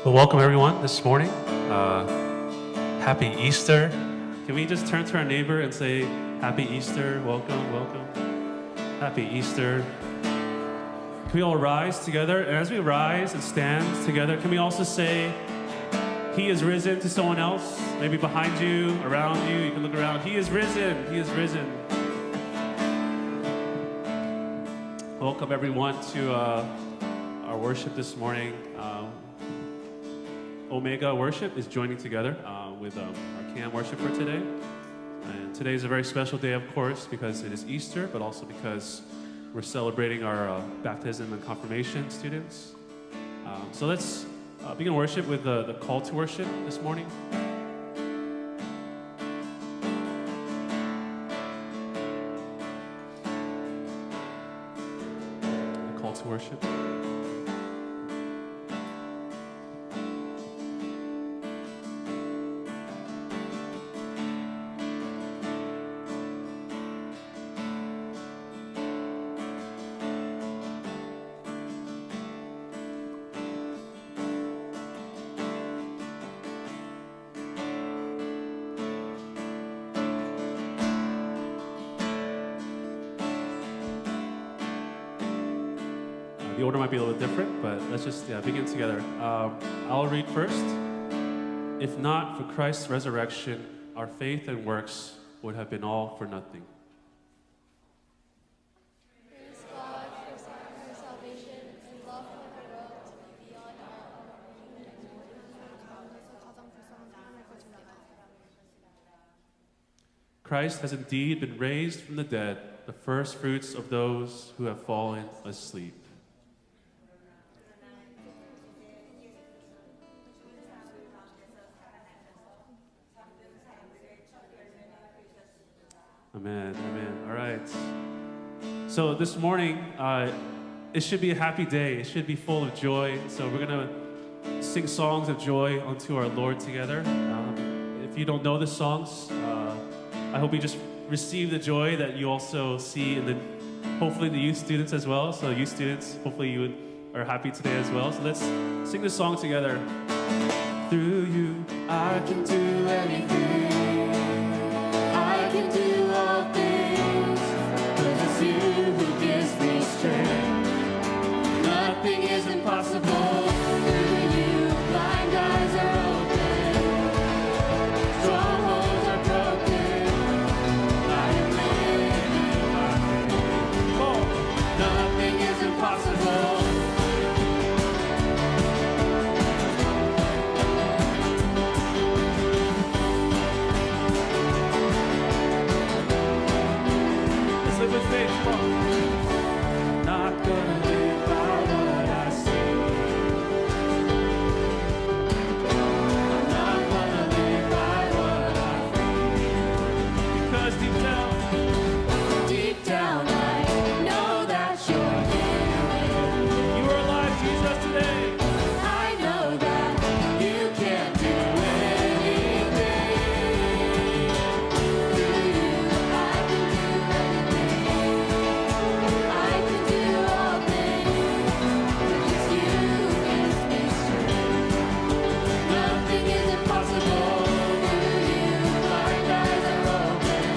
Well, welcome everyone this morning. Happy Easter. Can we just turn to our neighbor and say, Happy Easter, welcome, welcome. Happy Easter. Can we all rise together? And as we rise and stand together, can we also say, He is risen to someone else? Maybe behind you, around you, you can look around. He is risen, He is risen. Welcome everyone to our worship this morning. Omega Worship is joining together with our CAM worship for today. And today is a very special day, of course, because it is Easter, but also because we're celebrating our baptism and confirmation students. So let's begin worship with the call to worship this morning. The call to worship. The order might be a little different, but let's just begin together. I'll read first. If not for Christ's resurrection, our faith and works would have been all for nothing. Praise God for salvation and love for the world to be beyond our Christ has indeed been raised from the dead, the first fruits of those who have fallen asleep. Amen, amen. All right. So this morning, it should be a happy day. It should be full of joy. So we're going to sing songs of joy unto our Lord together. If you don't know the songs, I hope you just receive the joy that you also see in hopefully the youth students as well. So youth students, hopefully you are happy today as well. So let's sing this song together. Through you, I can do anything. I can do all things, 'cause it's you who gives me strength. Nothing is impossible. Through you, blind eyes are open, strongholds are broken. I am living by faith. Oh, nothing is impossible. With faith, come on. Not gonna live by what I see. I'm not gonna live by what I feel. Because deep down, I know that you're here. You are alive, Jesus, today. I know that you can't do anything. Through you, I can do anything. I can do all things, because you gives me strength. Nothing is impossible. Through you, blind eyes are open,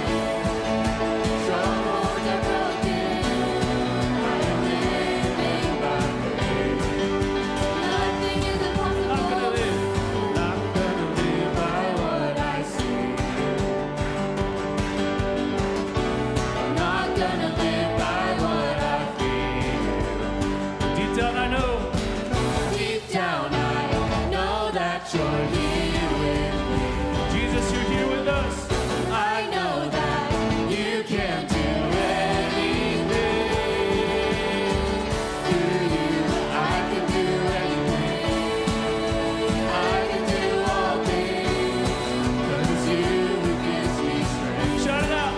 strongholds are broken. I am living by faith. Nothing is impossible. Not gonna live by what I see. I'm not gonna live by what I feel. Deep down I know. Deep down I know that you're here with me. Jesus, you're here with us. I know that you can do anything. Through you, I can do anything. I can do all things, 'cause it's you who gives me strength. Shout it out.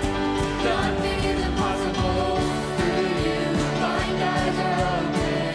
Nothing is impossible. Through you, blind eyes are open,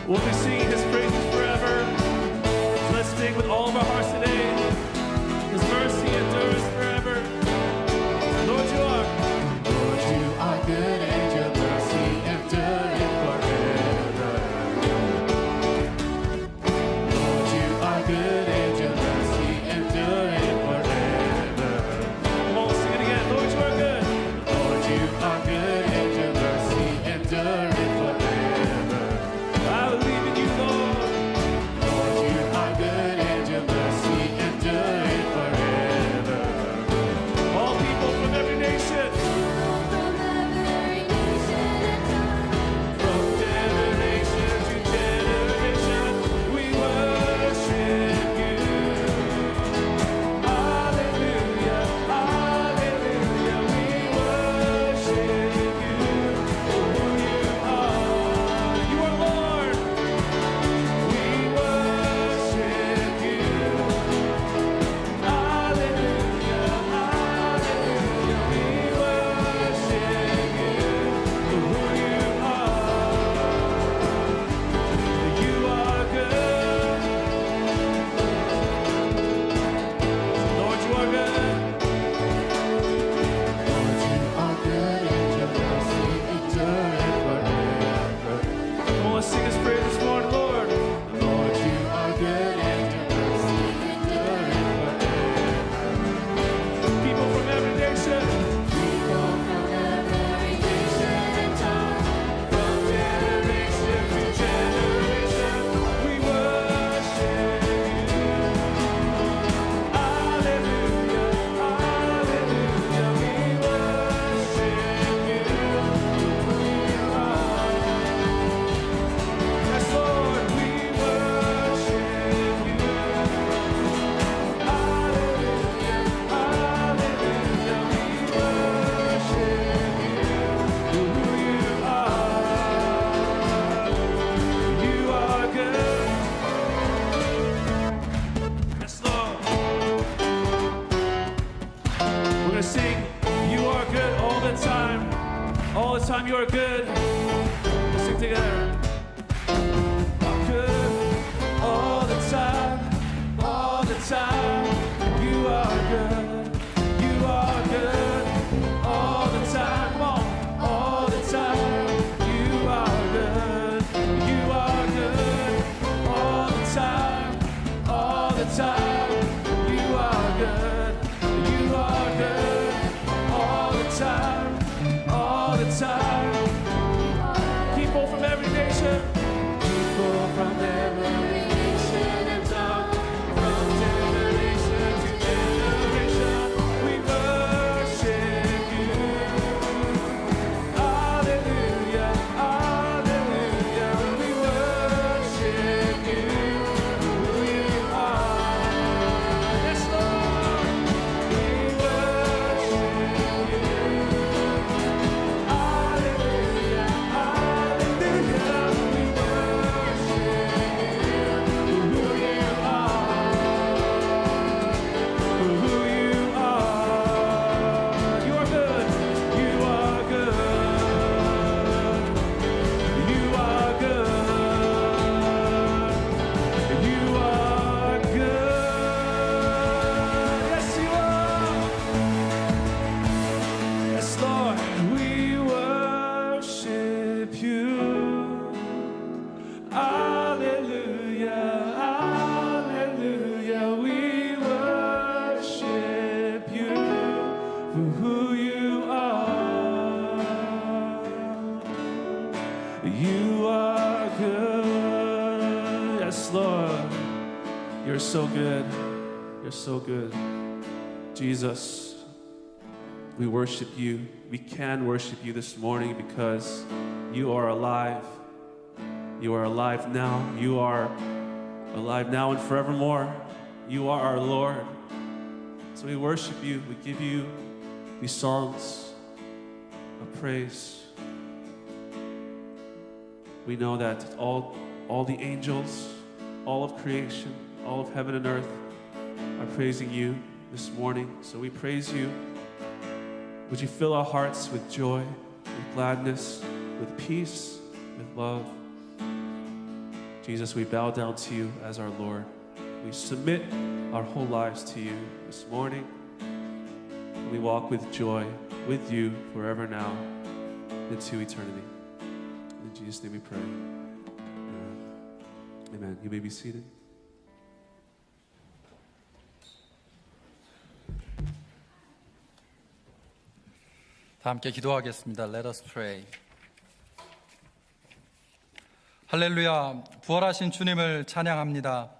We'll be singing His praises forever. So let's sing with all of our hearts today. His mercy endures forever. Lord, you are. Lord, you are good and your mercy endureth forever. Lord, you are good and your mercy endureth forever. Come on, sing it again. Lord, you are good. Lord, you are good and your mercy endureth forever. I believe in you, Lord. Lord, you are good and your mercy endureth forever. All people from every nation. From every nation and tongue. From generation to generation, we worship you. Hallelujah, hallelujah, we worship you. For who you are. You are Lord. We worship you. Hallelujah, hallelujah, we worship you. For who you are good. Lord, you are good. Lord, you are good and your mercy endureth forever. Come on, let's sing His praise this morning, Lord. Lord, you are good and your mercy endureth forever. People from every nation, People from every nation and tongue, from generation to generation, we worship you. Hallelujah, hallelujah, we worship you. Who you are. Yes, Lord, we worship you. Hallelujah, hallelujah, we worship you. Who you are good. Yes, Lord. We're gonna sing, you are good all the time. All the time you are good. Let's sing together. Good all the time, all the time. You are good, you are good all the time. Come on, all the time. You are good, you are good all the time, all the time. You are good, you are good all the time, all the time. People from every nation. people from every nation and tongue, From generation to generation, we worship you. Hallelujah, hallelujah, we worship you. Who you are. Yes, Lord, we worship you. Hallelujah, hallelujah, we worship you. Who you are. You are good. You are good. You are good. You are good. Yes, you are. Yes, Lord, we worship you. Hallelujah, hallelujah, we worship you for who you are. You are good. Yes, Lord, you're so good. You're so good. Jesus, we worship you. We can worship you this morning because you are alive. You are alive now. You are alive now and forevermore. You are our Lord. So we worship you. We give you these songs of praise. We know that all the angels, all of creation, all of heaven and earth are praising you this morning. So we praise you. Would you fill our hearts with joy, with gladness, with peace, with love? Jesus, we bow down to you as our Lord. We submit our whole lives to you this morning. We walk with joy with you forever now into eternity. In Jesus' name we pray. Amen. You may be seated. 다 함께 기도하겠습니다. Let us pray. 할렐루야, 부활하신 주님을 찬양합니다.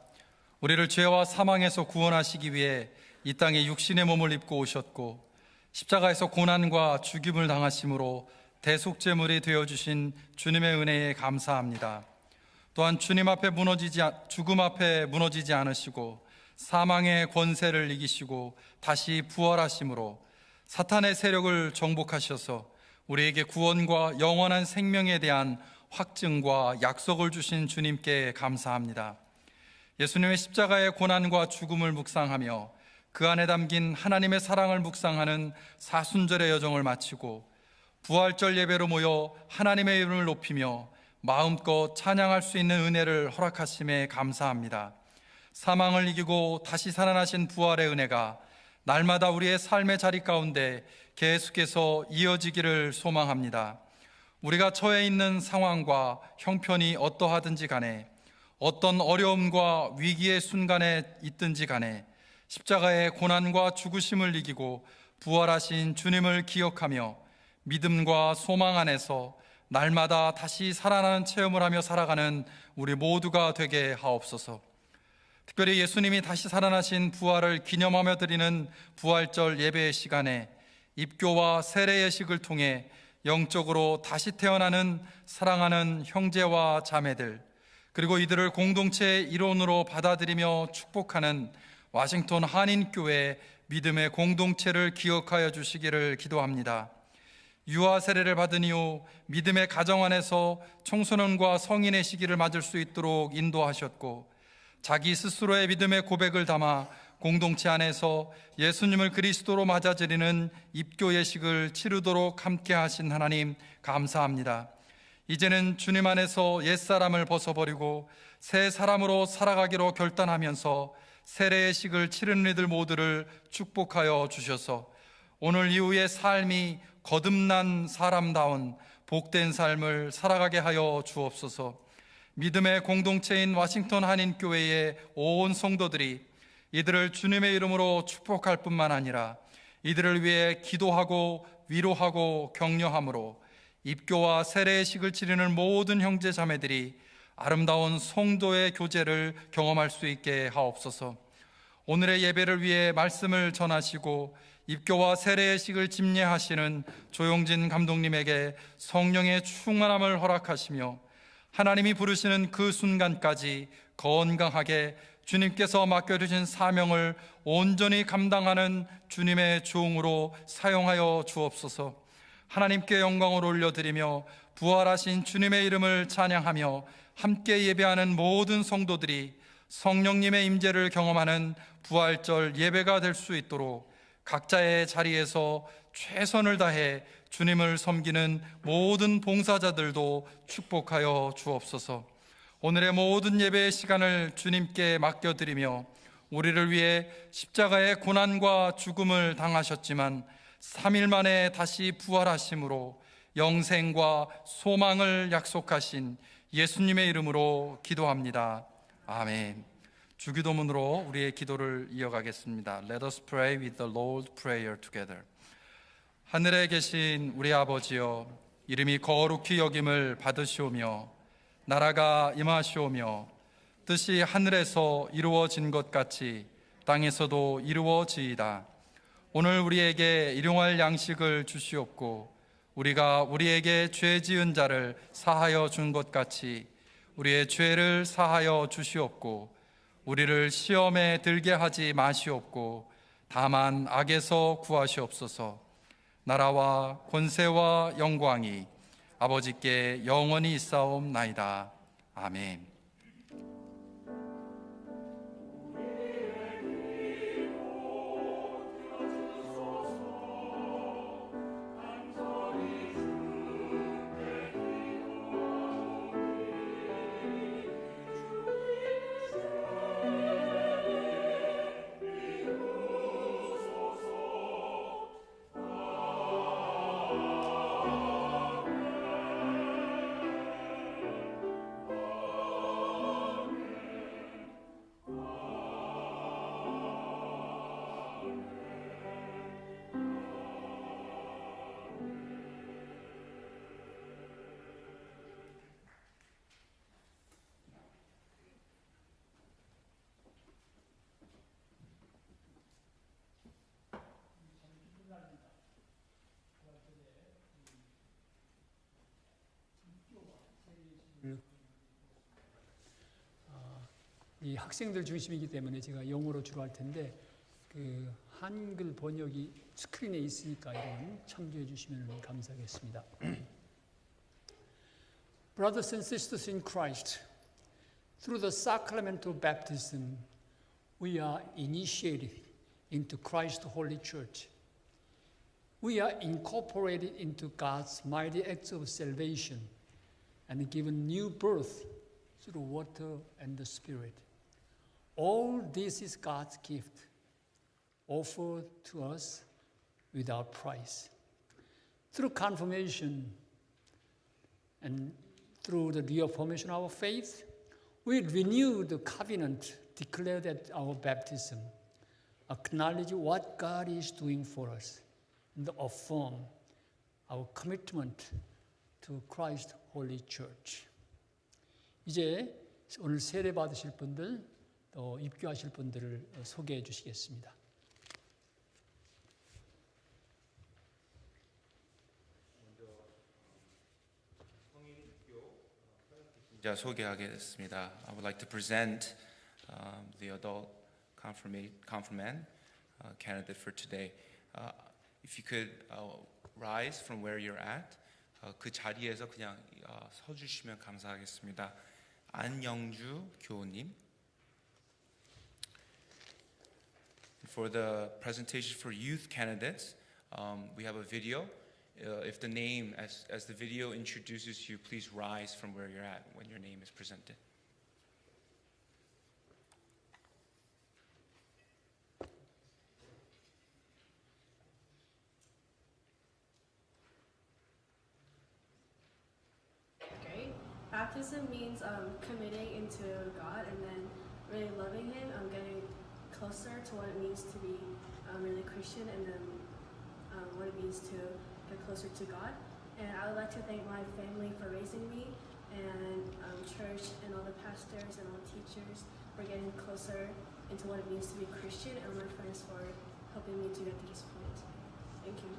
우리를 죄와 사망에서 구원하시기 위해 이 땅에 육신의 몸을 입고 오셨고 십자가에서 고난과 죽임을 당하심으로 대속제물이 되어주신 주님의 은혜에 감사합니다. 또한 주님 앞에 죽음 앞에 무너지지 않으시고 사망의 권세를 이기시고 다시 부활하심으로 사탄의 세력을 정복하셔서 우리에게 구원과 영원한 생명에 대한 확증과 약속을 주신 주님께 감사합니다. 예수님의 십자가의 고난과 죽음을 묵상하며 그 안에 담긴 하나님의 사랑을 묵상하는 사순절의 여정을 마치고 부활절 예배로 모여 하나님의 이름을 높이며 마음껏 찬양할 수 있는 은혜를 허락하심에 감사합니다. 사망을 이기고 다시 살아나신 부활의 은혜가 날마다 우리의 삶의 자리 가운데 계속해서 이어지기를 소망합니다. 우리가 처해 있는 상황과 형편이 어떠하든지 간에 어떤 어려움과 위기의 순간에 있든지 간에 십자가의 고난과 죽으심을 이기고 부활하신 주님을 기억하며 믿음과 소망 안에서 날마다 다시 살아나는 체험을 하며 살아가는 우리 모두가 되게 하옵소서. 특별히 예수님이 다시 살아나신 부활을 기념하며 드리는 부활절 예배의 시간에 입교와 세례 예식을 통해 영적으로 다시 태어나는 사랑하는 형제와 자매들, 그리고 이들을 공동체의 일원으로 받아들이며 축복하는 워싱턴 한인교회 믿음의 공동체를 기억하여 주시기를 기도합니다. 유아 세례를 받은 이후 믿음의 가정 안에서 청소년과 성인의 시기를 맞을 수 있도록 인도하셨고 자기 스스로의 믿음의 고백을 담아 공동체 안에서 예수님을 그리스도로 맞아들이는 입교 예식을 치르도록 함께 하신 하나님 감사합니다. 이제는 주님 안에서 옛사람을 벗어버리고 새 사람으로 살아가기로 결단하면서 세례 예식을 치르는 이들 모두를 축복하여 주셔서 오늘 이후의 삶이 거듭난 사람다운 복된 삶을 살아가게 하여 주옵소서. 믿음의 공동체인 워싱턴 한인교회의 온 성도들이 이들을 주님의 이름으로 축복할 뿐만 아니라 이들을 위해 기도하고 위로하고 격려함으로 입교와 세례식을 치르는 모든 형제 자매들이 아름다운 성도의 교제를 경험할 수 있게 하옵소서. 오늘의 예배를 위해 말씀을 전하시고 입교와 세례식을 집례하시는 조용진 감독님에게 성령의 충만함을 허락하시며 하나님이 부르시는 그 순간까지 건강하게 주님께서 맡겨주신 사명을 온전히 감당하는 주님의 종으로 사용하여 주옵소서. 하나님께 영광을 올려드리며 부활하신 주님의 이름을 찬양하며 함께 예배하는 모든 성도들이 성령님의 임재를 경험하는 부활절 예배가 될 수 있도록 각자의 자리에서 최선을 다해 주님을 섬기는 모든 봉사자들도 축복하여 주옵소서. 오늘의 모든 예배의 시간을 주님께 맡겨드리며 우리를 위해 십자가의 고난과 죽음을 당하셨지만 3일 만에 다시 부활하심으로 영생과 소망을 약속하신 예수님의 이름으로 기도합니다. 아멘. 주기도문으로 우리의 기도를 이어가겠습니다. Let us pray with the Lord's Prayer together. 하늘에 계신 우리 아버지여, 이름이 거룩히 여김을 받으시오며 나라가 임하시오며 뜻이 하늘에서 이루어진 것 같이 땅에서도 이루어지이다. 오늘 우리에게 일용할 양식을 주시옵고 우리가 우리에게 죄 지은 자를 사하여 준 것 같이 우리의 죄를 사하여 주시옵고 우리를 시험에 들게 하지 마시옵고 다만 악에서 구하시옵소서. 나라와 권세와 영광이 아버지께 영원히 있사옵나이다. 아멘. 이 학생들 중심이기 때문에 제가 영어로 주로 할 텐데 그 한글 번역이 스크린에 있으니까 여러분 참조해 주시면 감사하겠습니다. Brothers and sisters in Christ, through the sacrament of baptism, we are initiated into Christ's holy church. We are incorporated into God's mighty acts of salvation and given new birth through water and the Spirit. All this is God's gift, offered to us without price. Through confirmation and through the reaffirmation of our faith, we renew the covenant declared at our baptism, acknowledge what God is doing for us, and affirm our commitment to Christ's holy church. 이제 오늘 세례 받으실 분들, 또 입교하실 분들을 소개해 주시겠습니다. 자, 소개하겠습니다. I would like to present the adult confirmand candidate for today. If you could rise from where you're at, 그 자리에서 그냥 서주시면 감사하겠습니다. 안영주 교우님. For the presentation for youth candidates, we have a video. If the name, as the video introduces you, please rise from where you're at when your name is presented. Okay. Baptism means committing into God and then really loving Him, getting closer to what it means to be really Christian, and then what it means to get closer to God. And I would like to thank my family for raising me, and church and all the pastors and all the teachers for getting closer into what it means to be Christian, and my friends for helping me to get to this point. Thank you.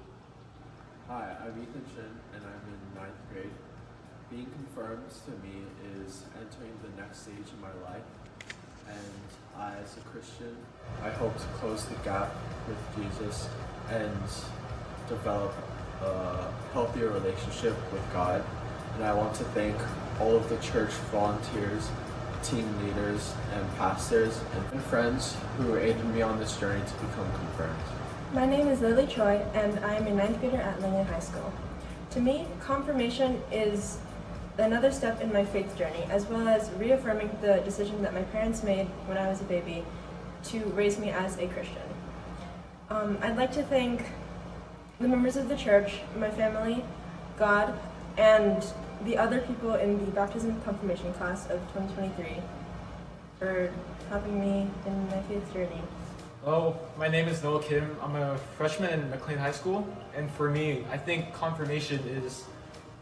Hi, I'm Ethan Chin, and I'm in 9th grade. Being confirmed to me is entering the next stage in my life, and I, as a Christian, I hope to close the gap with Jesus and develop a healthier relationship with God. And I want to thank all of the church volunteers, team leaders, and pastors and friends who aided me on this journey to become confirmed. My name is Lily Choi, and I am a 9th grader at Lincoln High School. To me, confirmation is another step in my faith journey, as well as reaffirming the decision that my parents made when I was a baby to raise me as a Christian. I'd like to thank the members of the church, my family, God, and the other people in the baptism and confirmation class of 2023 for helping me in my faith journey. Hello, my name is Noah Kim. I'm a freshman in McLean High School, and for me, I think confirmation is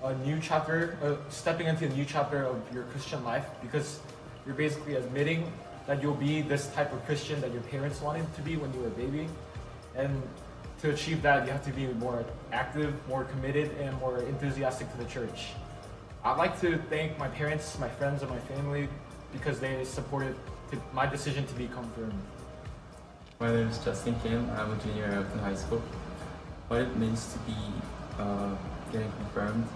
a new chapter, stepping into a new chapter of your Christian life, because you're basically admitting that you'll be this type of Christian that your parents wanted to be when you were a baby. And to achieve that, you have to be more active, more committed, and more enthusiastic to the church. I'd like to thank my parents, my friends, and my family because they supported my decision to be confirmed. My name is Justin Kim. I'm a junior at Upton High School. What it means to be getting confirmed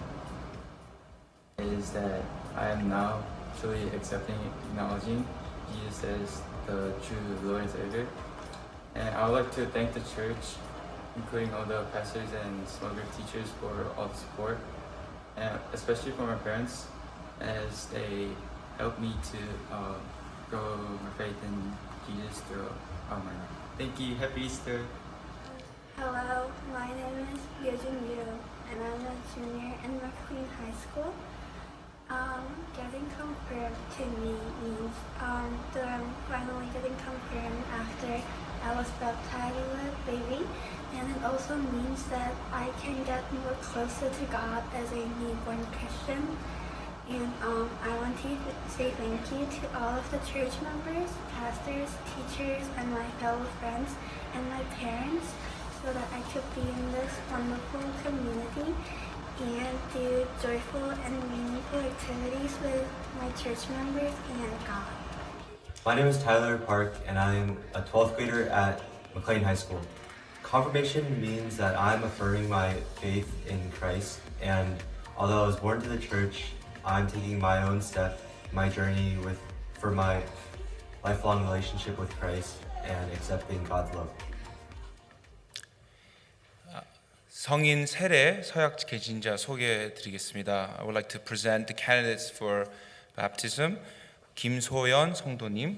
is that I am now truly accepting, acknowledging Jesus as the true Lord and Savior. And I would like to thank the church, including all the pastors and small group teachers, for all the support, and especially for my parents, as they helped me to grow my faith in Jesus throughout my life. Thank you. Happy Easter. Hello, my name is Yejun Yu, and I'm a junior in McLean High School. Getting confirmed to me means that I'm finally getting confirmed after I was baptized as a baby, and it also means that I can get more closer to God as a newborn Christian. And I want to say thank you to all of the church members, pastors, teachers, and my fellow friends, and my parents, so that I could be in this wonderful community and do joyful and meaningful activities with my church members and God. My name is Tyler Park, and I'm a 12th grader at McLean High School. Confirmation means that I'm affirming my faith in Christ, and although I was born to the church, I'm taking my own step, my journey for my lifelong relationship with Christ and accepting God's love. 성인 세례 서약 개진자 소개해 드리겠습니다. I would like to present the candidates for baptism. 김소연 성도님.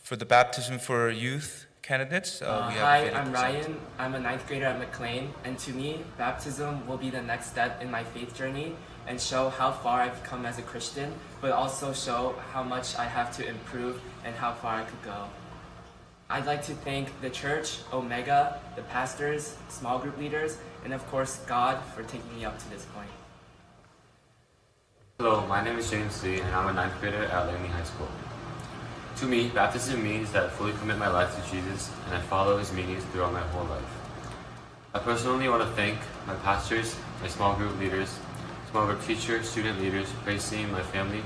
For the baptism for youth candidates, we have Hi, I'm Ryan. I'm a 9th grader at McLean, and to me, baptism will be the next step in my faith journey and show how far I've come as a Christian, but also show how much I have to improve and how far I could go. I'd like to thank the church, Omega, the pastors, small group leaders, and of course God for taking me up to this point. Hello, my name is James Lee, and I'm a 9th grader at Langley High School. To me, baptism means that I fully commit my life to Jesus and I follow his meanings throughout my whole life. I personally want to thank my pastors, my small group leaders, small group teachers, student leaders, praise team, my family,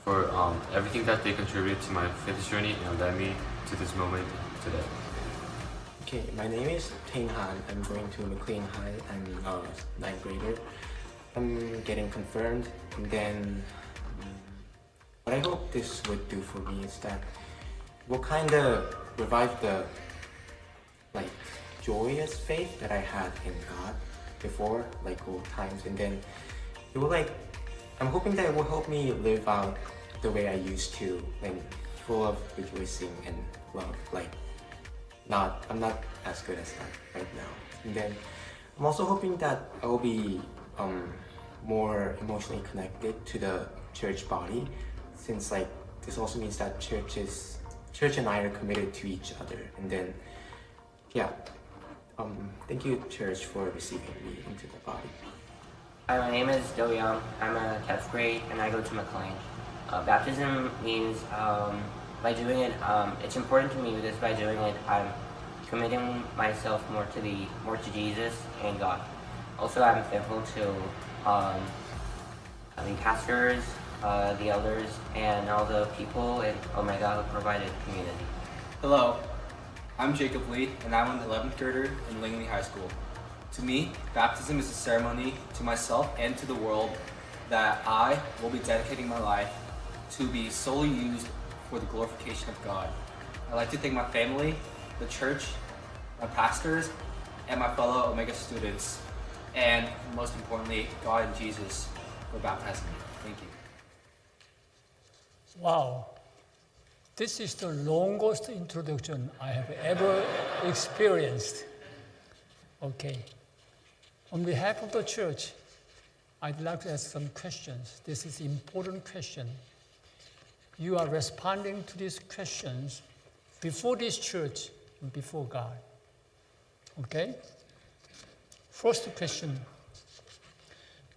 for everything that they contributed to my faith journey and led me to this moment today. Okay, my name is Tae Han. I'm going to McLean High. I'm a 9th grader. I'm getting confirmed, and then what I hope this would do for me is that it will kind of revive the joyous faith that I had in God before, old times, and then it will I'm hoping that it will help me live out the way I used to, full of rejoicing and love. I'm not as good as that right now. And then I'm also hoping that I will be more emotionally connected to the church body, since this also means that church and I are committed to each other. And then thank you, church, for receiving me into the body. Hi, my name is Do Young. I'm a 10th grade and I go to McLean. Baptism means by doing it, it's important to me because by doing it, I'm committing myself more to Jesus and God. Also, I'm thankful to the pastors, the elders, and all the people in Omega who provided community. Hello, I'm Jacob Lee, and I'm an 11th grader in Langley High School. To me, baptism is a ceremony to myself and to the world that I will be dedicating my life to be solely used for the glorification of God. I'd like to thank my family, the church, my pastors, and my fellow Omega students, and most importantly, God and Jesus for baptizing me. Thank you. Wow. This is the longest introduction I have ever experienced. Okay. On behalf of the church, I'd like to ask some questions. This is an important question. You are responding to these questions before this church and before God. Okay? First question.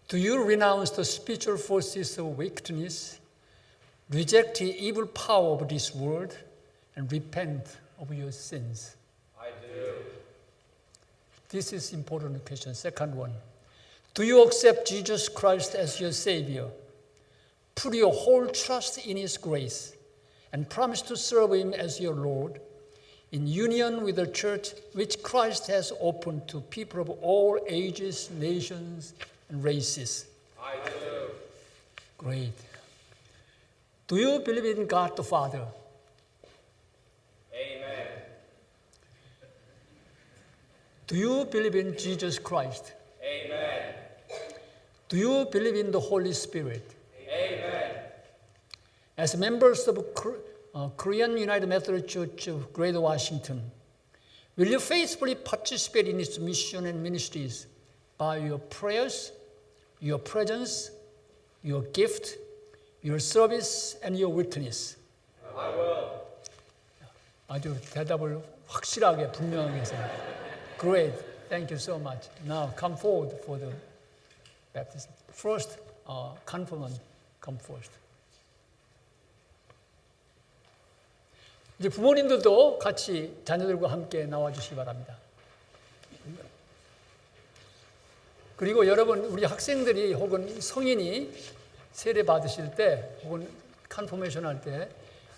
Do you renounce the spiritual forces of wickedness, reject the evil power of this world, and repent of your sins? I do. This is an important question. Second one. Do you accept Jesus Christ as your Savior? Put your whole trust in His grace and promise to serve Him as your Lord in union with the church which Christ has opened to people of all ages, nations, and races? I do. Great. Do you believe in God the Father? Amen. Do you believe in Jesus Christ? Amen. Do you believe in the Holy Spirit? Amen. As members of Korean United Methodist Church of Greater Washington, will you faithfully participate in its mission and ministries by your prayers, your presence, your gift, your service, and your witness? I will. 아주 대답을 확실하게 분명하게 해서. Great. Thank you so much. Now come forward for the baptism. First, confirmant, come first. 이제 부모님들도 같이 자녀들과 함께 나와주시기 바랍니다. 그리고 여러분, 우리 학생들이 혹은 성인이 세례 받으실 때 혹은 컨퍼메이션 할 때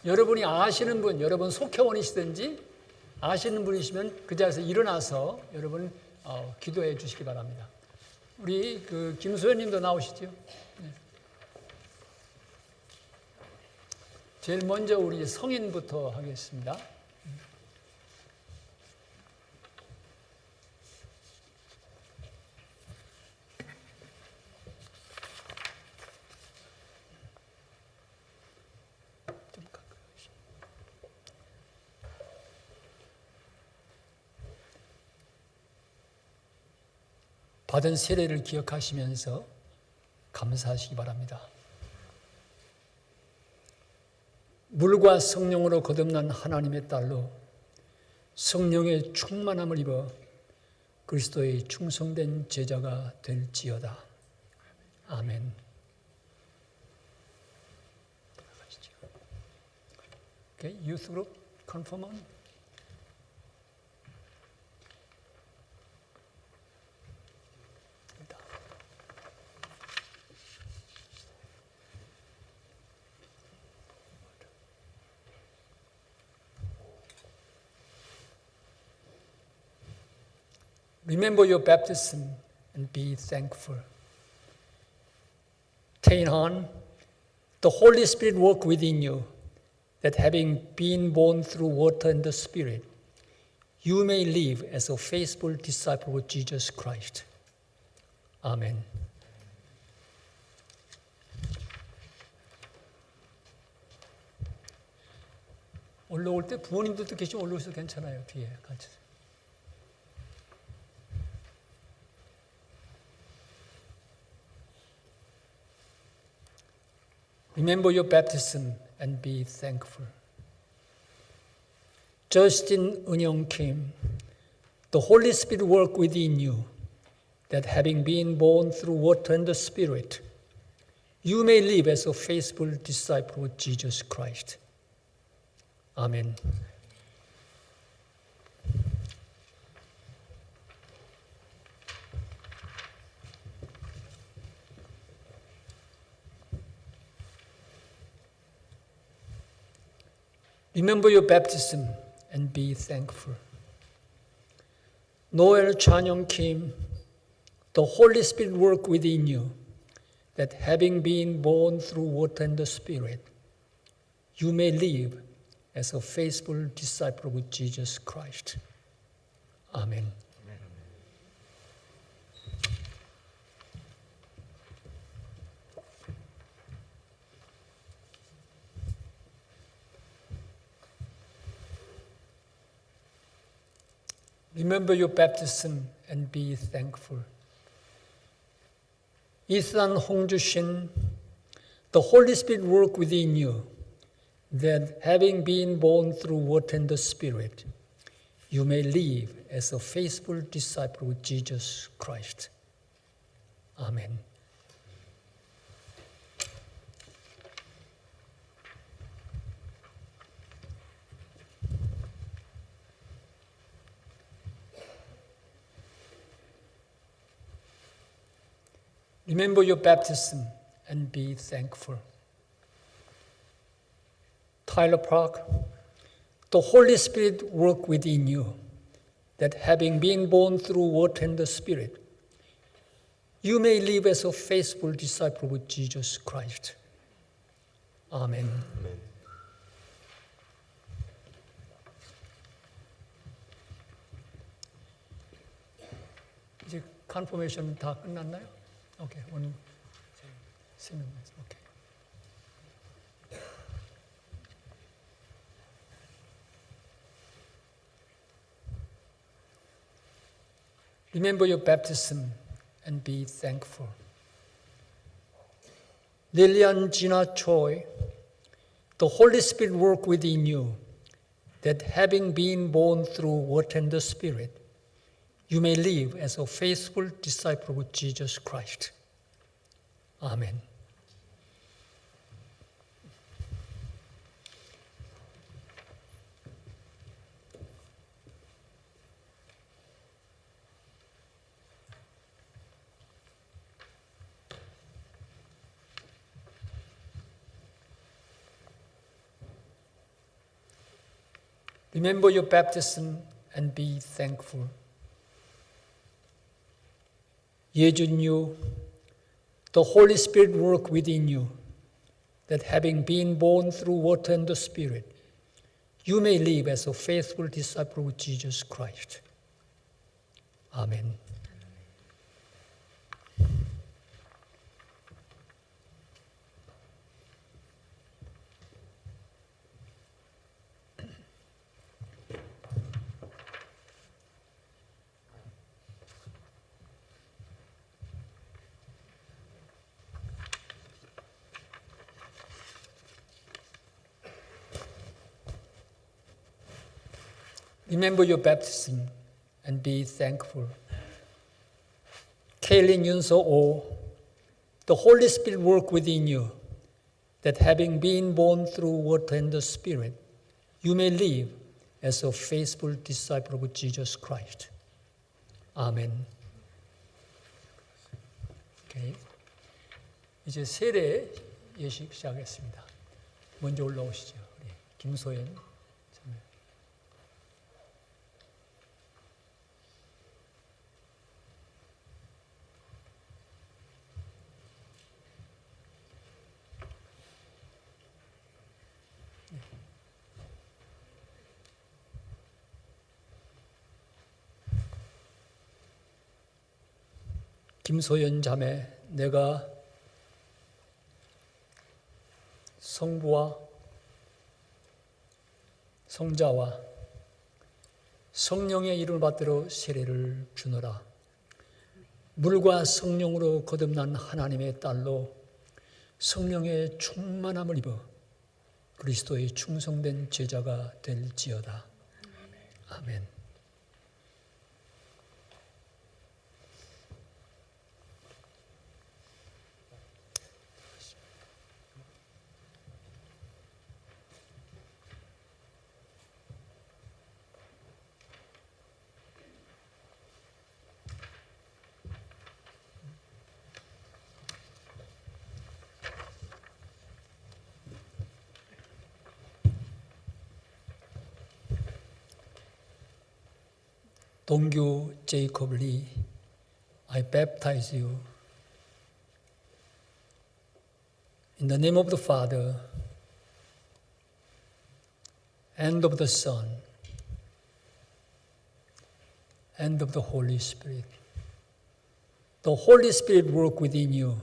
여러분이 아시는 분, 여러분 속회원이시든지 아시는 분이시면 그 자리에서 일어나서 여러분 기도해 주시기 바랍니다. 우리 그 김소연님도 나오시죠? 네. 제일 먼저 우리 성인부터 하겠습니다. 받은 세례를 기억하시면서 감사하시기 바랍니다. 물과 성령으로 거듭난 하나님의 딸로 성령의 충만함을 입어 그리스도의 충성된 제자가 될지어다. 아멘. Okay, youth group, confirmant. Remember your baptism and be thankful. Take on the Holy Spirit work within you, that having been born through water and the Spirit, you may live as a faithful disciple of Jesus Christ. Amen. 올라올 때 부모님들도 계시면 올라오셔도 괜찮아요. 뒤에 같이. Remember your baptism and be thankful. Justin Eunyoung Kim, the Holy Spirit work within you, that having been born through water and the Spirit, you may live as a faithful disciple of Jesus Christ. Amen. Remember your baptism and be thankful. Noel Chanyoung Kim, the Holy Spirit work within you, that having been born through water and the Spirit, you may live as a faithful disciple of Jesus Christ. Amen. Remember your baptism and be thankful. Ethan Hongju Shin, the Holy Spirit work within you, that having been born through water and the Spirit, you may live as a faithful disciple of Jesus Christ. Amen. Remember your baptism and be thankful. Tyler Park, the Holy Spirit work within you, that having been born through water and the Spirit, you may live as a faithful disciple of Jesus Christ. Amen. Amen. 이제 컨퍼메이션 다 끝났나요? Okay, one, two, okay. Remember your baptism and be thankful. Lilian Gina Choi, the Holy Spirit work within you, that having been born through water and the Spirit, you may live as a faithful disciple of Jesus Christ. Amen. Remember your baptism and be thankful. 예준유, the Holy Spirit work within you, that having been born through water and the Spirit, you may live as a faithful disciple of Jesus Christ. Amen. Remember your baptism and be thankful. Kaylin Yunso O, the Holy Spirit work within you, that having been born through water and the Spirit, you may live as a faithful disciple of Jesus Christ. 아멘. Okay. 이제 세례 예식 시작하겠습니다. 먼저 올라오시죠. 우리 김소연. 김소연 자매, 내가 성부와 성자와 성령의 이름을 받들어 세례를 주노라. 물과 성령으로 거듭난 하나님의 딸로 성령의 충만함을 입어 그리스도의 충성된 제자가 될지어다. 아멘. 동규 제이콥 리, I baptize you in the name of the Father and of the Son and of the Holy Spirit. The Holy Spirit work within you,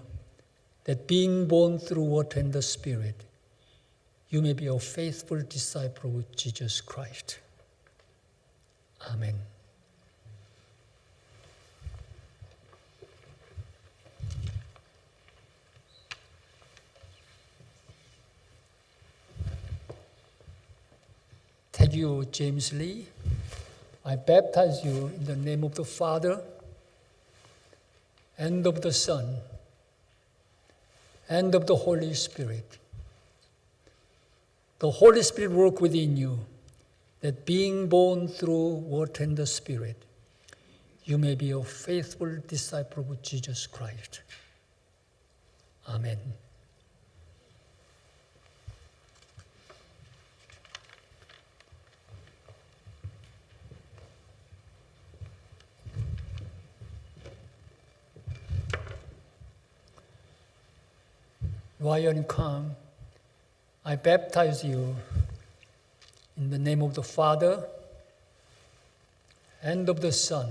that being born through water and the Spirit, you may be a faithful disciple of Jesus Christ. Amen. You, James Lee, I baptize you in the name of the Father and of the Son and of the Holy Spirit. The Holy Spirit work within you, that being born through water and the Spirit, you may be a faithful disciple of Jesus Christ. Amen. Ryan Kang, I baptize you in the name of the Father and of the Son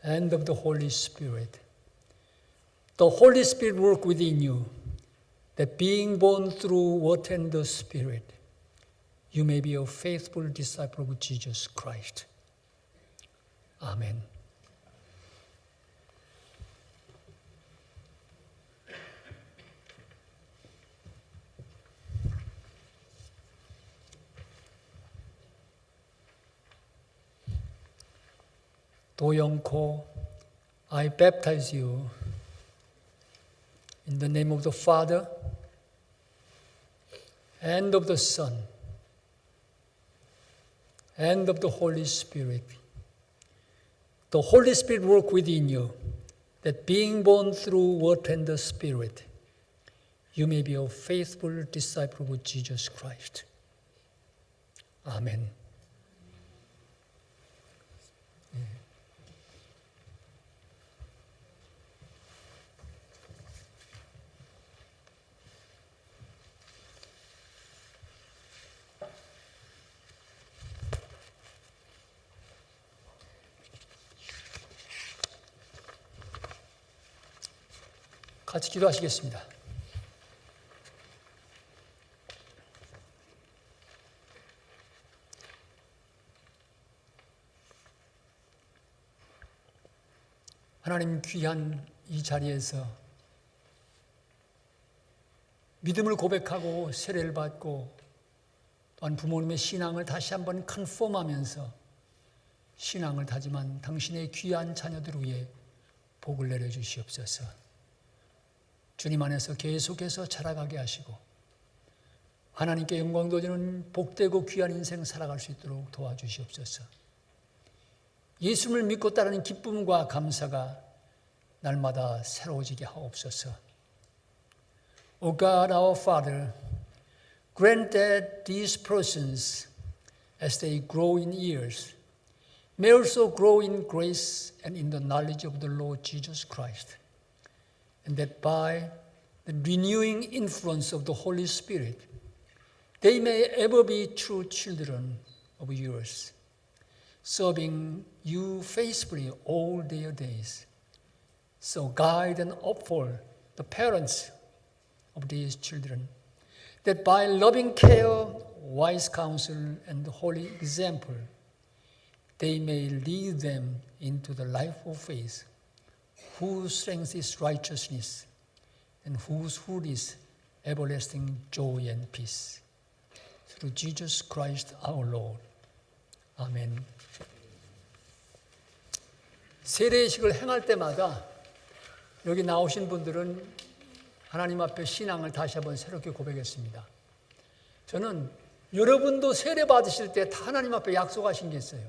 and of the Holy Spirit. The Holy Spirit work within you, that being born through water and the Spirit, you may be a faithful disciple of Jesus Christ. Amen. 도영코, I baptize you in the name of the Father and of the Son and of the Holy Spirit. The Holy Spirit work within you, that being born through water and the Spirit, you may be a faithful disciple of Jesus Christ. 아멘. 같이 기도하시겠습니다. 하나님 귀한 이 자리에서 믿음을 고백하고 세례를 받고 또한 부모님의 신앙을 다시 한번 컨펌하면서 신앙을 다짐한 당신의 귀한 자녀들 위해 복을 내려주시옵소서. 주님 안에서 계속해서 자라가게 하시고 하나님께 영광 돌리는 복되고 귀한 인생 살아갈 수 있도록 도와주시옵소서. 예수를 믿고 따르는 기쁨과 감사가 날마다 새로워지게 하옵소서. O God, our Father, grant that these persons, as they grow in years, may also grow in grace and in the knowledge of the Lord Jesus Christ, and that by the renewing influence of the Holy Spirit, they may ever be true children of yours, serving you faithfully all their days. So guide and uphold the parents of these children, that by loving care, wise counsel, and holy example, they may lead them into the life of faith, whose strength is righteousness, and whose fruit is everlasting joy and peace. Through Jesus Christ our Lord. 아멘. 세례식을 행할 때마다 여기 나오신 분들은 하나님 앞에 신앙을 다시 한번 새롭게 고백했습니다. 저는 여러분도 세례 받으실 때 다 하나님 앞에 약속하신 게 있어요.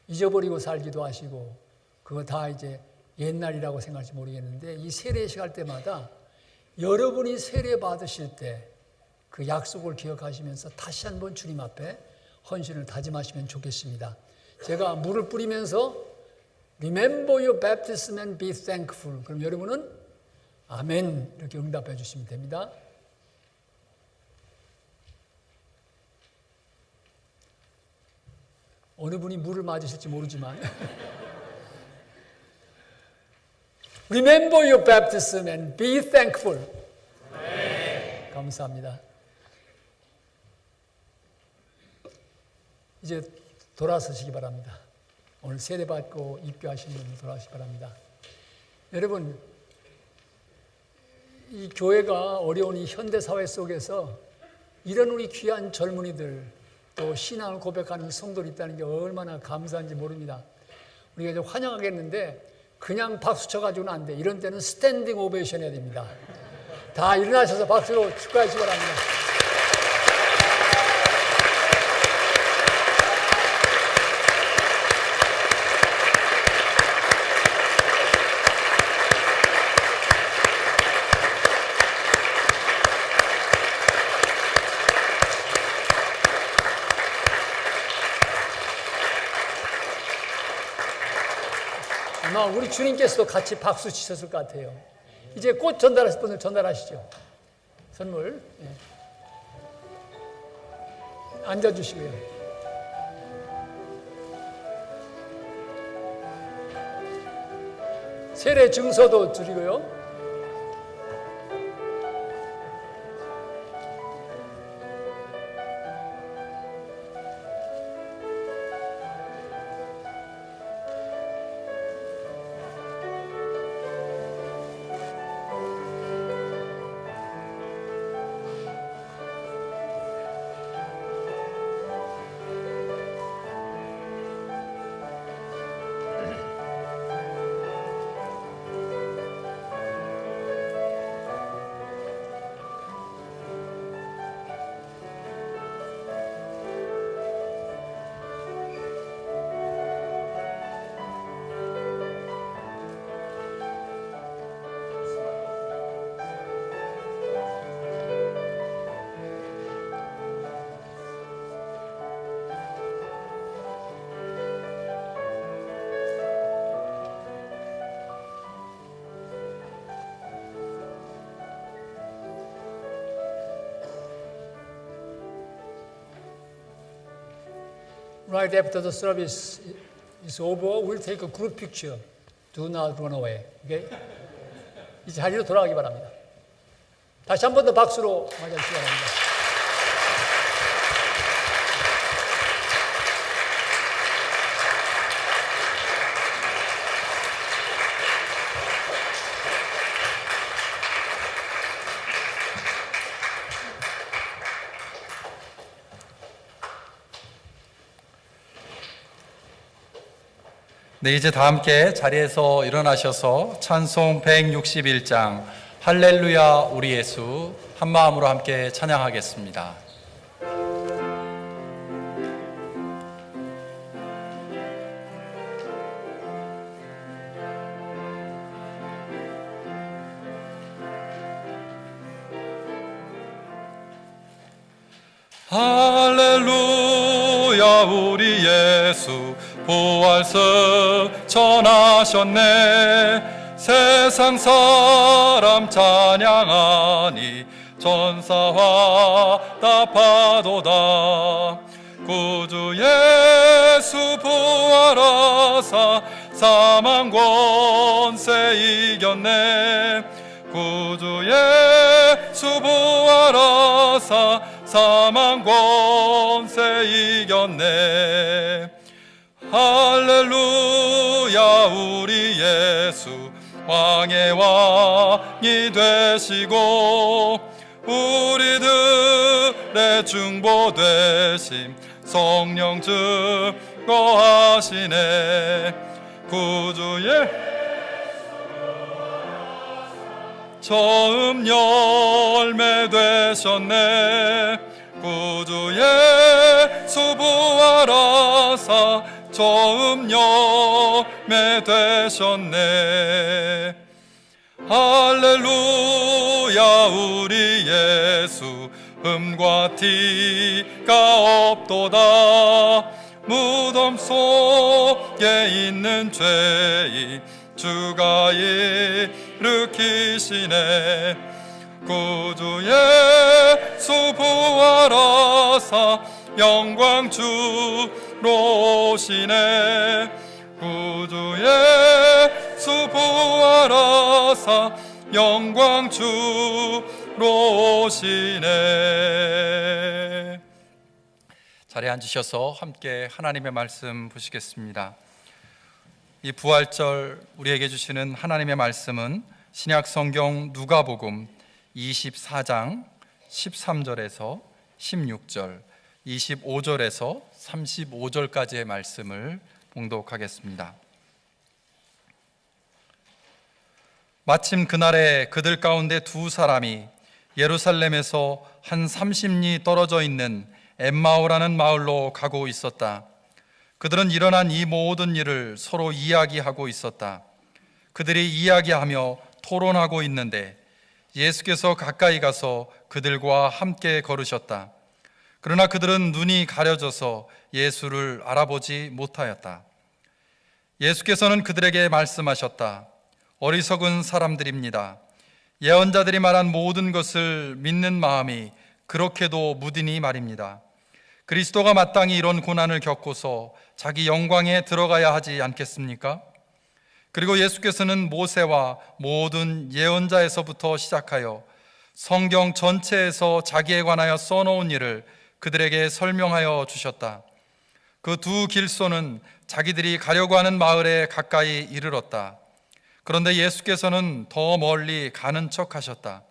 잊어버리고 살기도 하시고 그거 다 이제 옛날이라고 생각할지 모르겠는데 이 세례식 할 때마다 여러분이 세례 받으실 때 그 약속을 기억하시면서 다시 한번 주님 앞에 헌신을 다짐하시면 좋겠습니다. 제가 물을 뿌리면서 Remember your baptism and be thankful. 그럼 여러분은 아멘 이렇게 응답해 주시면 됩니다. 어느 분이 물을 맞으실지 모르지만 Remember your baptism and be thankful. 네. 감사합니다. 이제 돌아서시기 바랍니다. 오늘 세례받고 입교하신 분들 돌아오시기 바랍니다. 여러분, 이 교회가 어려운 이 현대사회 속에서 이런 우리 귀한 젊은이들 또 신앙을 고백하는 성도들이 있다는 게 얼마나 감사한지 모릅니다. 우리가 이제 환영하겠는데 그냥 박수 쳐가지고는 안 돼. 이런 때는 스탠딩 오베이션 해야 됩니다. 다 일어나셔서 박수로 축하하시기 바랍니다. 아마 우리 주님께서도 같이 박수 치셨을 것 같아요. 이제 꽃 전달하실 분들 전달하시죠. 선물. 예. 앉아주시고요. 세례 증서도 드리고요. right after the service is over, we'll take a group picture. Do not run away. Okay? 이 자리로 돌아가기 바랍니다. 다시 한 번 더 박수로 맞아주시기 바랍니다. 네, 이제 다 함께 자리에서 일어나셔서 찬송 161장 할렐루야 우리 예수 한 마음으로 함께 찬양하겠습니다. 할렐루야 우리 예수 부활승 전하셨네. 세상 사람 찬양하니 전사와 답하도다. 구주 예수 부활하사 사망 권세 이겼네. 구주 예수 부활하사 사망 권세 이겼네. 할렐루야 우리 예수 왕의 왕이 되시고 우리들의 중보 되심 성령 증거하시네. 구주의 처음 열매 되셨네. 구주의 수 부활하사 처음 열매 되셨네. 할렐루야 우리 예수 흠과 티가 없도다. 무덤 속에 있는 죄인 주가 일으키시네. 구주 예수 부활하사 영광 주로 오시네. 구주 예수 부활하사 영광 주로 오시네. 자리에 앉으셔서 함께 하나님의 말씀 보시겠습니다. 이 부활절 우리에게 주시는 하나님의 말씀은 신약 성경 누가복음 24장 13절에서 16절, 25절에서 35절까지의 말씀을 봉독하겠습니다. 마침 그날에 그들 가운데 두 사람이 예루살렘에서 한 30리 떨어져 있는 엠마오라는 마을로 가고 있었다. 그들은 일어난 이 모든 일을 서로 이야기하고 있었다. 그들이 이야기하며 토론하고 있는데 예수께서 가까이 가서 그들과 함께 걸으셨다. 그러나 그들은 눈이 가려져서 예수를 알아보지 못하였다. 예수께서는 그들에게 말씀하셨다. 어리석은 사람들입니다. 예언자들이 말한 모든 것을 믿는 마음이 그렇게도 무디니 말입니다. 그리스도가 마땅히 이런 고난을 겪고서 자기 영광에 들어가야 하지 않겠습니까? 그리고 예수께서는 모세와 모든 예언자에서부터 시작하여 성경 전체에서 자기에 관하여 써놓은 일을 그들에게 설명하여 주셨다. 그 두 길소는 자기들이 가려고 하는 마을에 가까이 이르렀다. 그런데 예수께서는 더 멀리 가는 척 하셨다.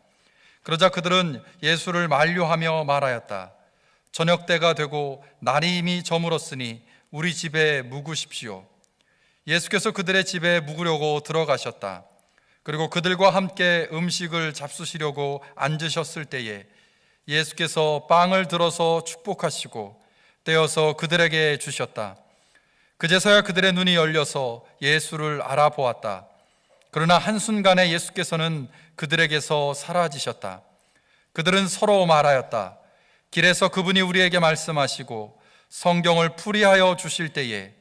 그러자 그들은 예수를 만류하며 말하였다. 저녁 때가 되고 날이 이미 저물었으니 우리 집에 묵으십시오. 예수께서 그들의 집에 묵으려고 들어가셨다. 그리고 그들과 함께 음식을 잡수시려고 앉으셨을 때에 예수께서 빵을 들어서 축복하시고 떼어서 그들에게 주셨다. 그제서야 그들의 눈이 열려서 예수를 알아보았다. 그러나 한순간에 예수께서는 그들에게서 사라지셨다. 그들은 서로 말하였다. 길에서 그분이 우리에게 말씀하시고 성경을 풀이하여 주실 때에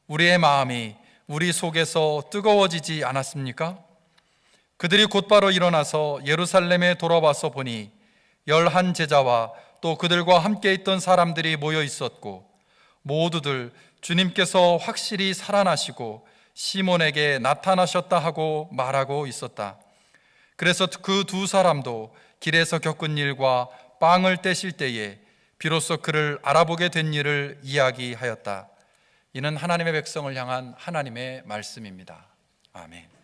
우리의 마음이 우리 속에서 뜨거워지지 않았습니까? 그들이 곧바로 일어나서 예루살렘에 돌아와서 보니 11 제자와 또 그들과 함께 있던 사람들이 모여 있었고 모두들 주님께서 확실히 살아나시고 시몬에게 나타나셨다 하고 말하고 있었다. 그래서 그 두 사람도 길에서 겪은 일과 빵을 떼실 때에 비로소 그를 알아보게 된 일을 이야기하였다. 이는 하나님의 백성을 향한 하나님의 말씀입니다. 아멘.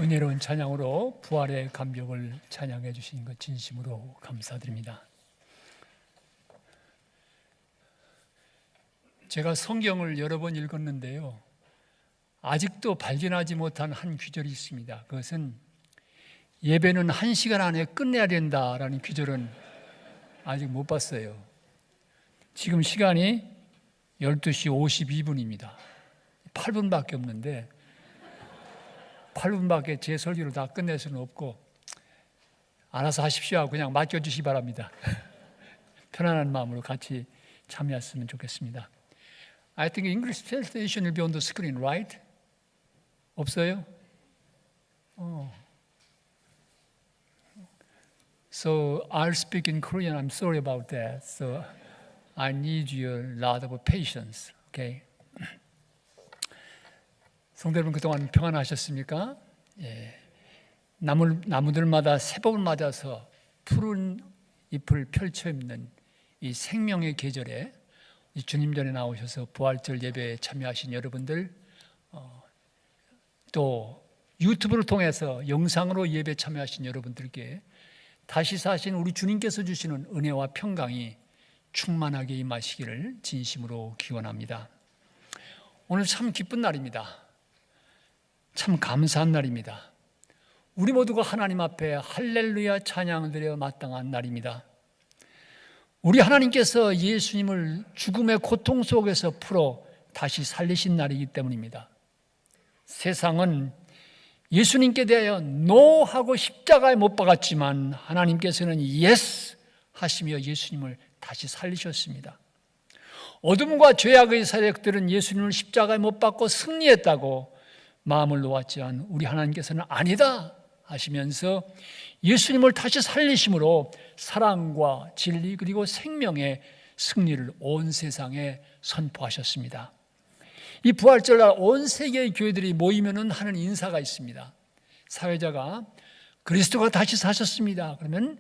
은혜로운 찬양으로 부활의 감격을 찬양해 주신 것 진심으로 감사드립니다. 제가 성경을 여러 번 읽었는데요, 아직도 발견하지 못한 한 귀절이 있습니다. 그것은 예배는 1시간 안에 끝내야 된다라는 귀절은 아직 못 봤어요. 지금 시간이 12시 52분입니다. 8분밖에 없는데 8분밖에 제 설교를 다 끝낼 수는 없고 알아서 하십시오 하고 그냥 맡겨주시기 바랍니다. 편안한 마음으로 같이 참여했으면 좋겠습니다. I think English translation will be on the screen, right? 없어요? So I'll speak in Korean. I'm sorry about that. So I need your lot of patience. Okay. 성도 여러분, 그동안 평안하셨습니까? 예. 나무들마다 새봄을 맞아서 푸른 잎을 펼쳐 입는 이 생명의 계절에 이 주님 전에 나오셔서 부활절 예배에 참여하신 여러분들, 또 유튜브를 통해서 영상으로 예배 참여하신 여러분들께 다시 사신 우리 주님께서 주시는 은혜와 평강이 충만하게 임하시기를 진심으로 기원합니다. 오늘 참 기쁜 날입니다. 참 감사한 날입니다. 우리 모두가 하나님 앞에 할렐루야 찬양을 드려 마땅한 날입니다. 우리 하나님께서 예수님을 죽음의 고통 속에서 풀어 다시 살리신 날이기 때문입니다. 세상은 예수님께 대하여 NO 하고 십자가에 못 박았지만 하나님께서는 YES 하시며 예수님을 다시 살리셨습니다. 어둠과 죄악의 세력들은 예수님을 십자가에 못 박고 승리했다고 마음을 놓았지만 우리 하나님께서는 아니다 하시면서 예수님을 다시 살리심으로 사랑과 진리 그리고 생명의 승리를 온 세상에 선포하셨습니다. 이 부활절날 온 세계의 교회들이 모이면은 하는 인사가 있습니다. 사회자가 그리스도가 다시 사셨습니다. 그러면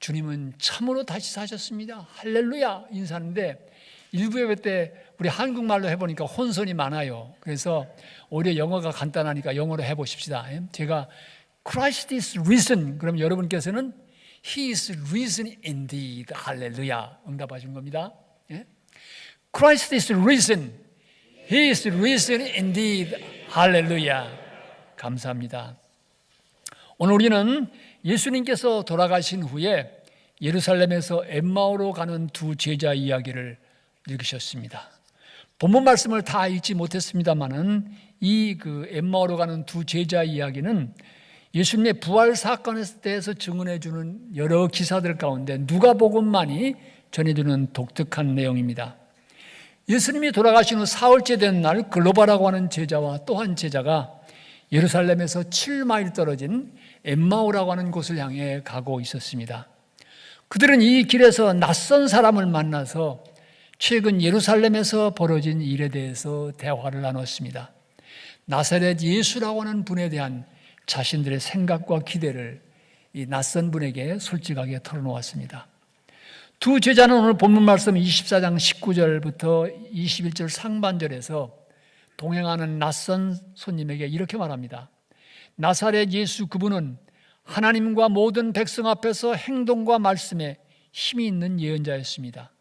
주님은 참으로 다시 사셨습니다. 할렐루야 인사하는데 일부 예배 때 우리 한국말로 해보니까 혼선이 많아요. 그래서 오히려 영어가 간단하니까 영어로 해보십시다. 제가 Christ is risen 그럼 여러분께서는 He is risen indeed. 할렐루야 응답하신 겁니다. Christ is risen. He is risen indeed. 할렐루야. 감사합니다. 오늘 우리는 예수님께서 돌아가신 후에 예루살렘에서 엠마오로 가는 두 제자 이야기를 읽으셨습니다. 본문 말씀을 다 읽지 못했습니다만은 이 엠마오로 가는 두 제자 이야기는 예수님의 부활 사건에 대해서 증언해 주는 여러 기사들 가운데 누가복음만이 전해주는 독특한 내용입니다. 예수님이 돌아가신 후 사흘째 된 날 글로바라고 하는 제자와 또 한 제자가 예루살렘에서 7마일 떨어진 엠마오라고 하는 곳을 향해 가고 있었습니다. 그들은 이 길에서 낯선 사람을 만나서 최근 예루살렘에서 벌어진 일에 대해서 대화를 나눴습니다. 나사렛 예수라고 하는 분에 대한 자신들의 생각과 기대를 이 낯선 분에게 솔직하게 털어놓았습니다. 두 제자는 오늘 본문 말씀 24장 19절부터 21절 상반절에서 동행하는 낯선 손님에게 이렇게 말합니다. 나사렛 예수 그분은 하나님과 모든 백성 앞에서 행동과 말씀에 힘이 있는 예언자였습니다.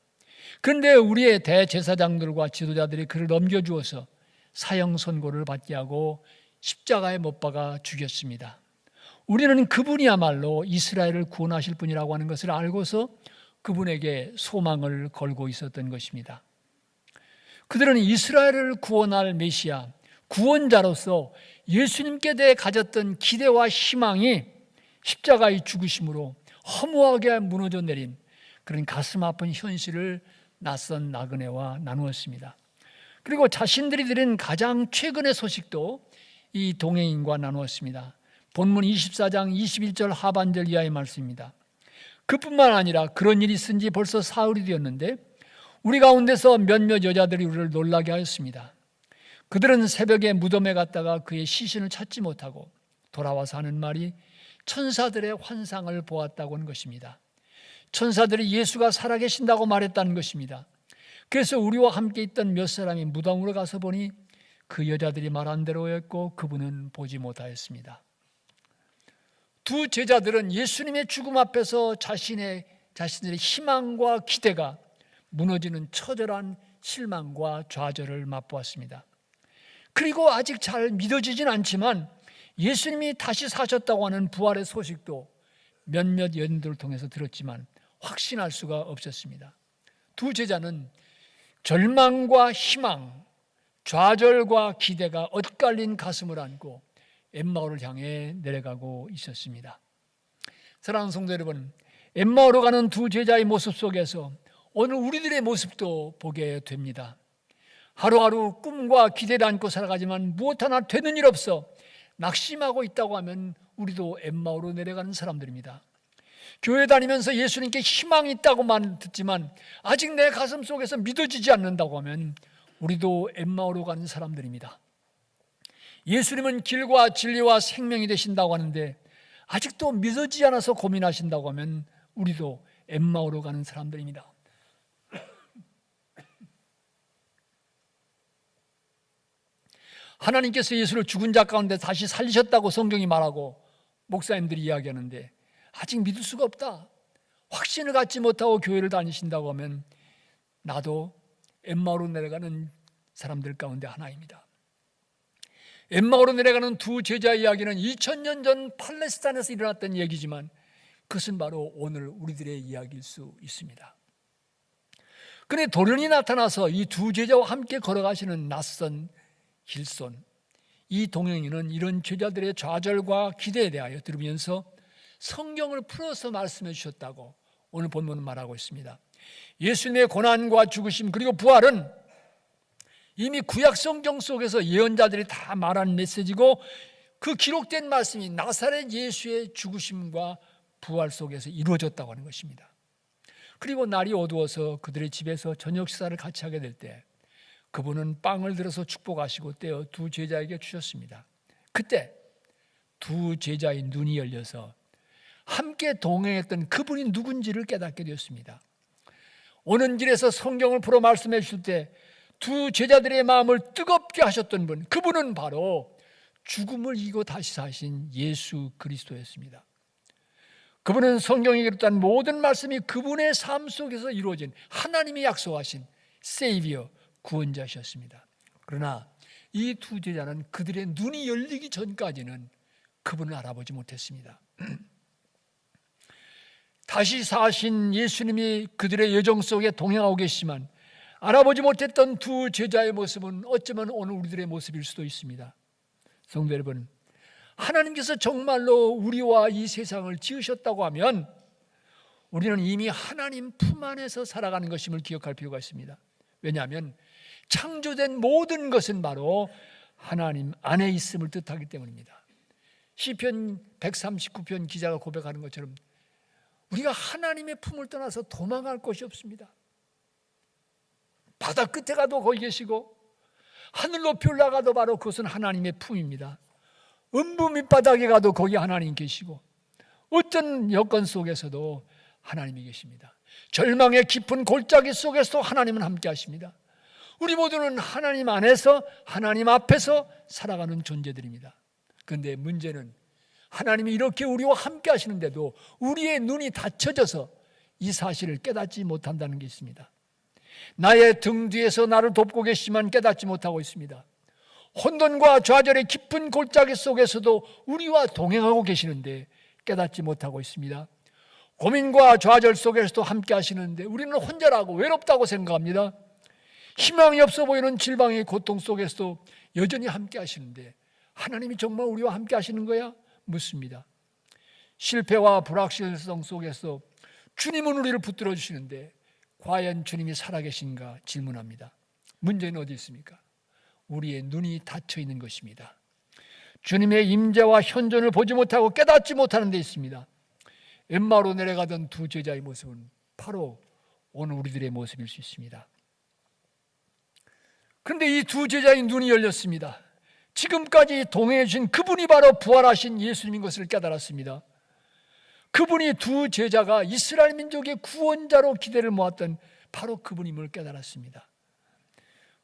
그런데 우리의 대제사장들과 지도자들이 그를 넘겨주어서 사형 선고를 받게 하고 십자가에 못 박아 죽였습니다. 우리는 그분이야말로 이스라엘을 구원하실 분이라고 하는 것을 알고서 그분에게 소망을 걸고 있었던 것입니다. 그들은 이스라엘을 구원할 메시아, 구원자로서 예수님께 대해 가졌던 기대와 희망이 십자가의 죽으심으로 허무하게 무너져 내린 그런 가슴 아픈 현실을 낯선 나그네와 나누었습니다. 그리고 자신들이 들은 가장 최근의 소식도 이 동행인과 나누었습니다. 본문 24장 21절 하반절 이하의 말씀입니다. 그뿐만 아니라 그런 일이 있은 지 벌써 사흘이 되었는데 우리 가운데서 몇몇 여자들이 우리를 놀라게 하였습니다. 그들은 새벽에 무덤에 갔다가 그의 시신을 찾지 못하고 돌아와서 하는 말이 천사들의 환상을 보았다고 하는 것입니다. 천사들이 예수가 살아계신다고 말했다는 것입니다. 그래서 우리와 함께 있던 몇 사람이 무덤으로 가서 보니 그 여자들이 말한 대로였고 그분은 보지 못하였습니다. 두 제자들은 예수님의 죽음 앞에서 자신들의 희망과 기대가 무너지는 처절한 실망과 좌절을 맛보았습니다. 그리고 아직 잘 믿어지진 않지만 예수님이 다시 사셨다고 하는 부활의 소식도 몇몇 연들을 통해서 들었지만 확신할 수가 없었습니다. 두 제자는 절망과 희망, 좌절과 기대가 엇갈린 가슴을 안고 엠마오를 향해 내려가고 있었습니다. 사랑하는 성도 여러분, 엠마오로 가는 두 제자의 모습 속에서 오늘 우리들의 모습도 보게 됩니다. 하루하루 꿈과 기대를 안고 살아가지만 무엇 하나 되는 일 없어 낙심하고 있다고 하면 우리도 엠마오로 내려가는 사람들입니다. 교회 다니면서 예수님께 희망이 있다고만 듣지만 아직 내 가슴 속에서 믿어지지 않는다고 하면 우리도 엠마오로 가는 사람들입니다. 예수님은 길과 진리와 생명이 되신다고 하는데 아직도 믿어지지 않아서 고민하신다고 하면 우리도 엠마오로 가는 사람들입니다. 하나님께서 예수를 죽은 자 가운데 다시 살리셨다고 성경이 말하고 목사님들이 이야기하는데 아직 믿을 수가 없다. 확신을 갖지 못하고 교회를 다니신다고 하면 나도 엠마오로 내려가는 사람들 가운데 하나입니다. 엠마오로 내려가는 두 제자 이야기는 2000년 전 팔레스타인에서 일어났던 얘기지만 그것은 바로 오늘 우리들의 이야기일 수 있습니다. 그런데 돌연히 나타나서 이 두 제자와 함께 걸어가시는 낯선 길손, 이 동행인은 이런 제자들의 좌절과 기대에 대하여 들으면서 성경을 풀어서 말씀해 주셨다고 오늘 본문은 말하고 있습니다. 예수님의 고난과 죽으심 그리고 부활은 이미 구약 성경 속에서 예언자들이 다 말한 메시지고 그 기록된 말씀이 나사렛 예수의 죽으심과 부활 속에서 이루어졌다고 하는 것입니다. 그리고 날이 어두워서 그들의 집에서 저녁 식사를 같이 하게 될 때 그분은 빵을 들어서 축복하시고 떼어 두 제자에게 주셨습니다. 그때 두 제자의 눈이 열려서 함께 동행했던 그분이 누군지를 깨닫게 되었습니다. 오는 길에서 성경을 풀어 말씀해 주실 때 두 제자들의 마음을 뜨겁게 하셨던 분, 그분은 바로 죽음을 이기고 다시 사신 예수 그리스도였습니다. 그분은 성경에 기록된 모든 말씀이 그분의 삶 속에서 이루어진 하나님이 약속하신 세이비어, 구원자셨습니다. 그러나 이 두 제자는 그들의 눈이 열리기 전까지는 그분을 알아보지 못했습니다. 다시 사신 예수님이 그들의 여정 속에 동행하고 계시지만 알아보지 못했던 두 제자의 모습은 어쩌면 오늘 우리들의 모습일 수도 있습니다. 성도 여러분, 하나님께서 정말로 우리와 이 세상을 지으셨다고 하면 우리는 이미 하나님 품 안에서 살아가는 것임을 기억할 필요가 있습니다. 왜냐하면 창조된 모든 것은 바로 하나님 안에 있음을 뜻하기 때문입니다. 시편 139편 기자가 고백하는 것처럼 우리가 하나님의 품을 떠나서 도망갈 곳이 없습니다. 바다 끝에 가도 거기 계시고 하늘 높이 올라가도 바로 그것은 하나님의 품입니다. 음부 밑바닥에 가도 거기 하나님 계시고 어떤 여건 속에서도 하나님이 계십니다. 절망의 깊은 골짜기 속에서도 하나님은 함께 하십니다. 우리 모두는 하나님 안에서 하나님 앞에서 살아가는 존재들입니다. 그런데 문제는 하나님이 이렇게 우리와 함께 하시는데도 우리의 눈이 닫혀져서 이 사실을 깨닫지 못한다는 게 있습니다. 나의 등 뒤에서 나를 돕고 계시지만 깨닫지 못하고 있습니다. 혼돈과 좌절의 깊은 골짜기 속에서도 우리와 동행하고 계시는데 깨닫지 못하고 있습니다. 고민과 좌절 속에서도 함께 하시는데 우리는 혼자라고 외롭다고 생각합니다. 희망이 없어 보이는 질방의 고통 속에서도 여전히 함께 하시는데 하나님이 정말 우리와 함께 하시는 거야? 묻습니다. 실패와 불확실성 속에서 주님은 우리를 붙들어 주시는데 과연 주님이 살아계신가 질문합니다. 문제는 어디 있습니까? 우리의 눈이 닫혀 있는 것입니다. 주님의 임재와 현존을 보지 못하고 깨닫지 못하는 데 있습니다. 엠마오로 내려가던 두 제자의 모습은 바로 오늘 우리들의 모습일 수 있습니다. 그런데 이 두 제자의 눈이 열렸습니다. 지금까지 동행해 주신 그분이 바로 부활하신 예수님인 것을 깨달았습니다. 그분이 두 제자가 이스라엘 민족의 구원자로 기대를 모았던 바로 그분임을 깨달았습니다.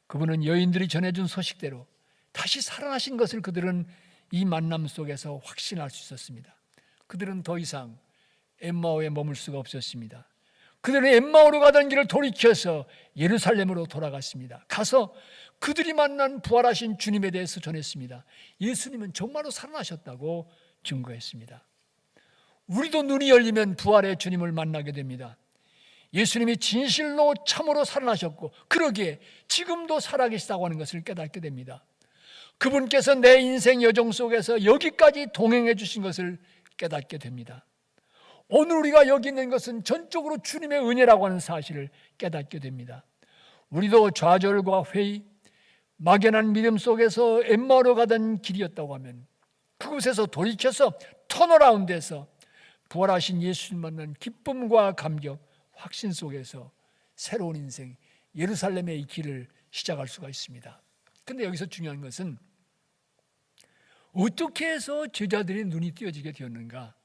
그분은 여인들이 전해준 소식대로 다시 살아나신 것을 그들은 이 만남 속에서 확신할 수 있었습니다. 그들은 더 이상 엠마오에 머물 수가 없었습니다. 그들은 엠마오로 가던 길을 돌이켜서 예루살렘으로 돌아갔습니다. 가서 그들이 만난 부활하신 주님에 대해서 전했습니다. 예수님은 정말로 살아나셨다고 증거했습니다. 우리도 눈이 열리면 부활의 주님을 만나게 됩니다. 예수님이 진실로 참으로 살아나셨고 그러기에 지금도 살아계시다고 하는 것을 깨닫게 됩니다. 그분께서 내 인생 여정 속에서 여기까지 동행해 주신 것을 깨닫게 됩니다. 오늘 우리가 여기 있는 것은 전적으로 주님의 은혜라고 하는 사실을 깨닫게 됩니다. 우리도 좌절과 회의, 막연한 믿음 속에서 엠마오로 가던 길이었다고 하면 그곳에서 돌이켜서 턴어라운드해서 부활하신 예수님 만난 기쁨과 감격, 확신 속에서 새로운 인생, 예루살렘의 이 길을 시작할 수가 있습니다. 그런데 여기서 중요한 것은 어떻게 해서 제자들의 눈이 띄어지게 되었는가?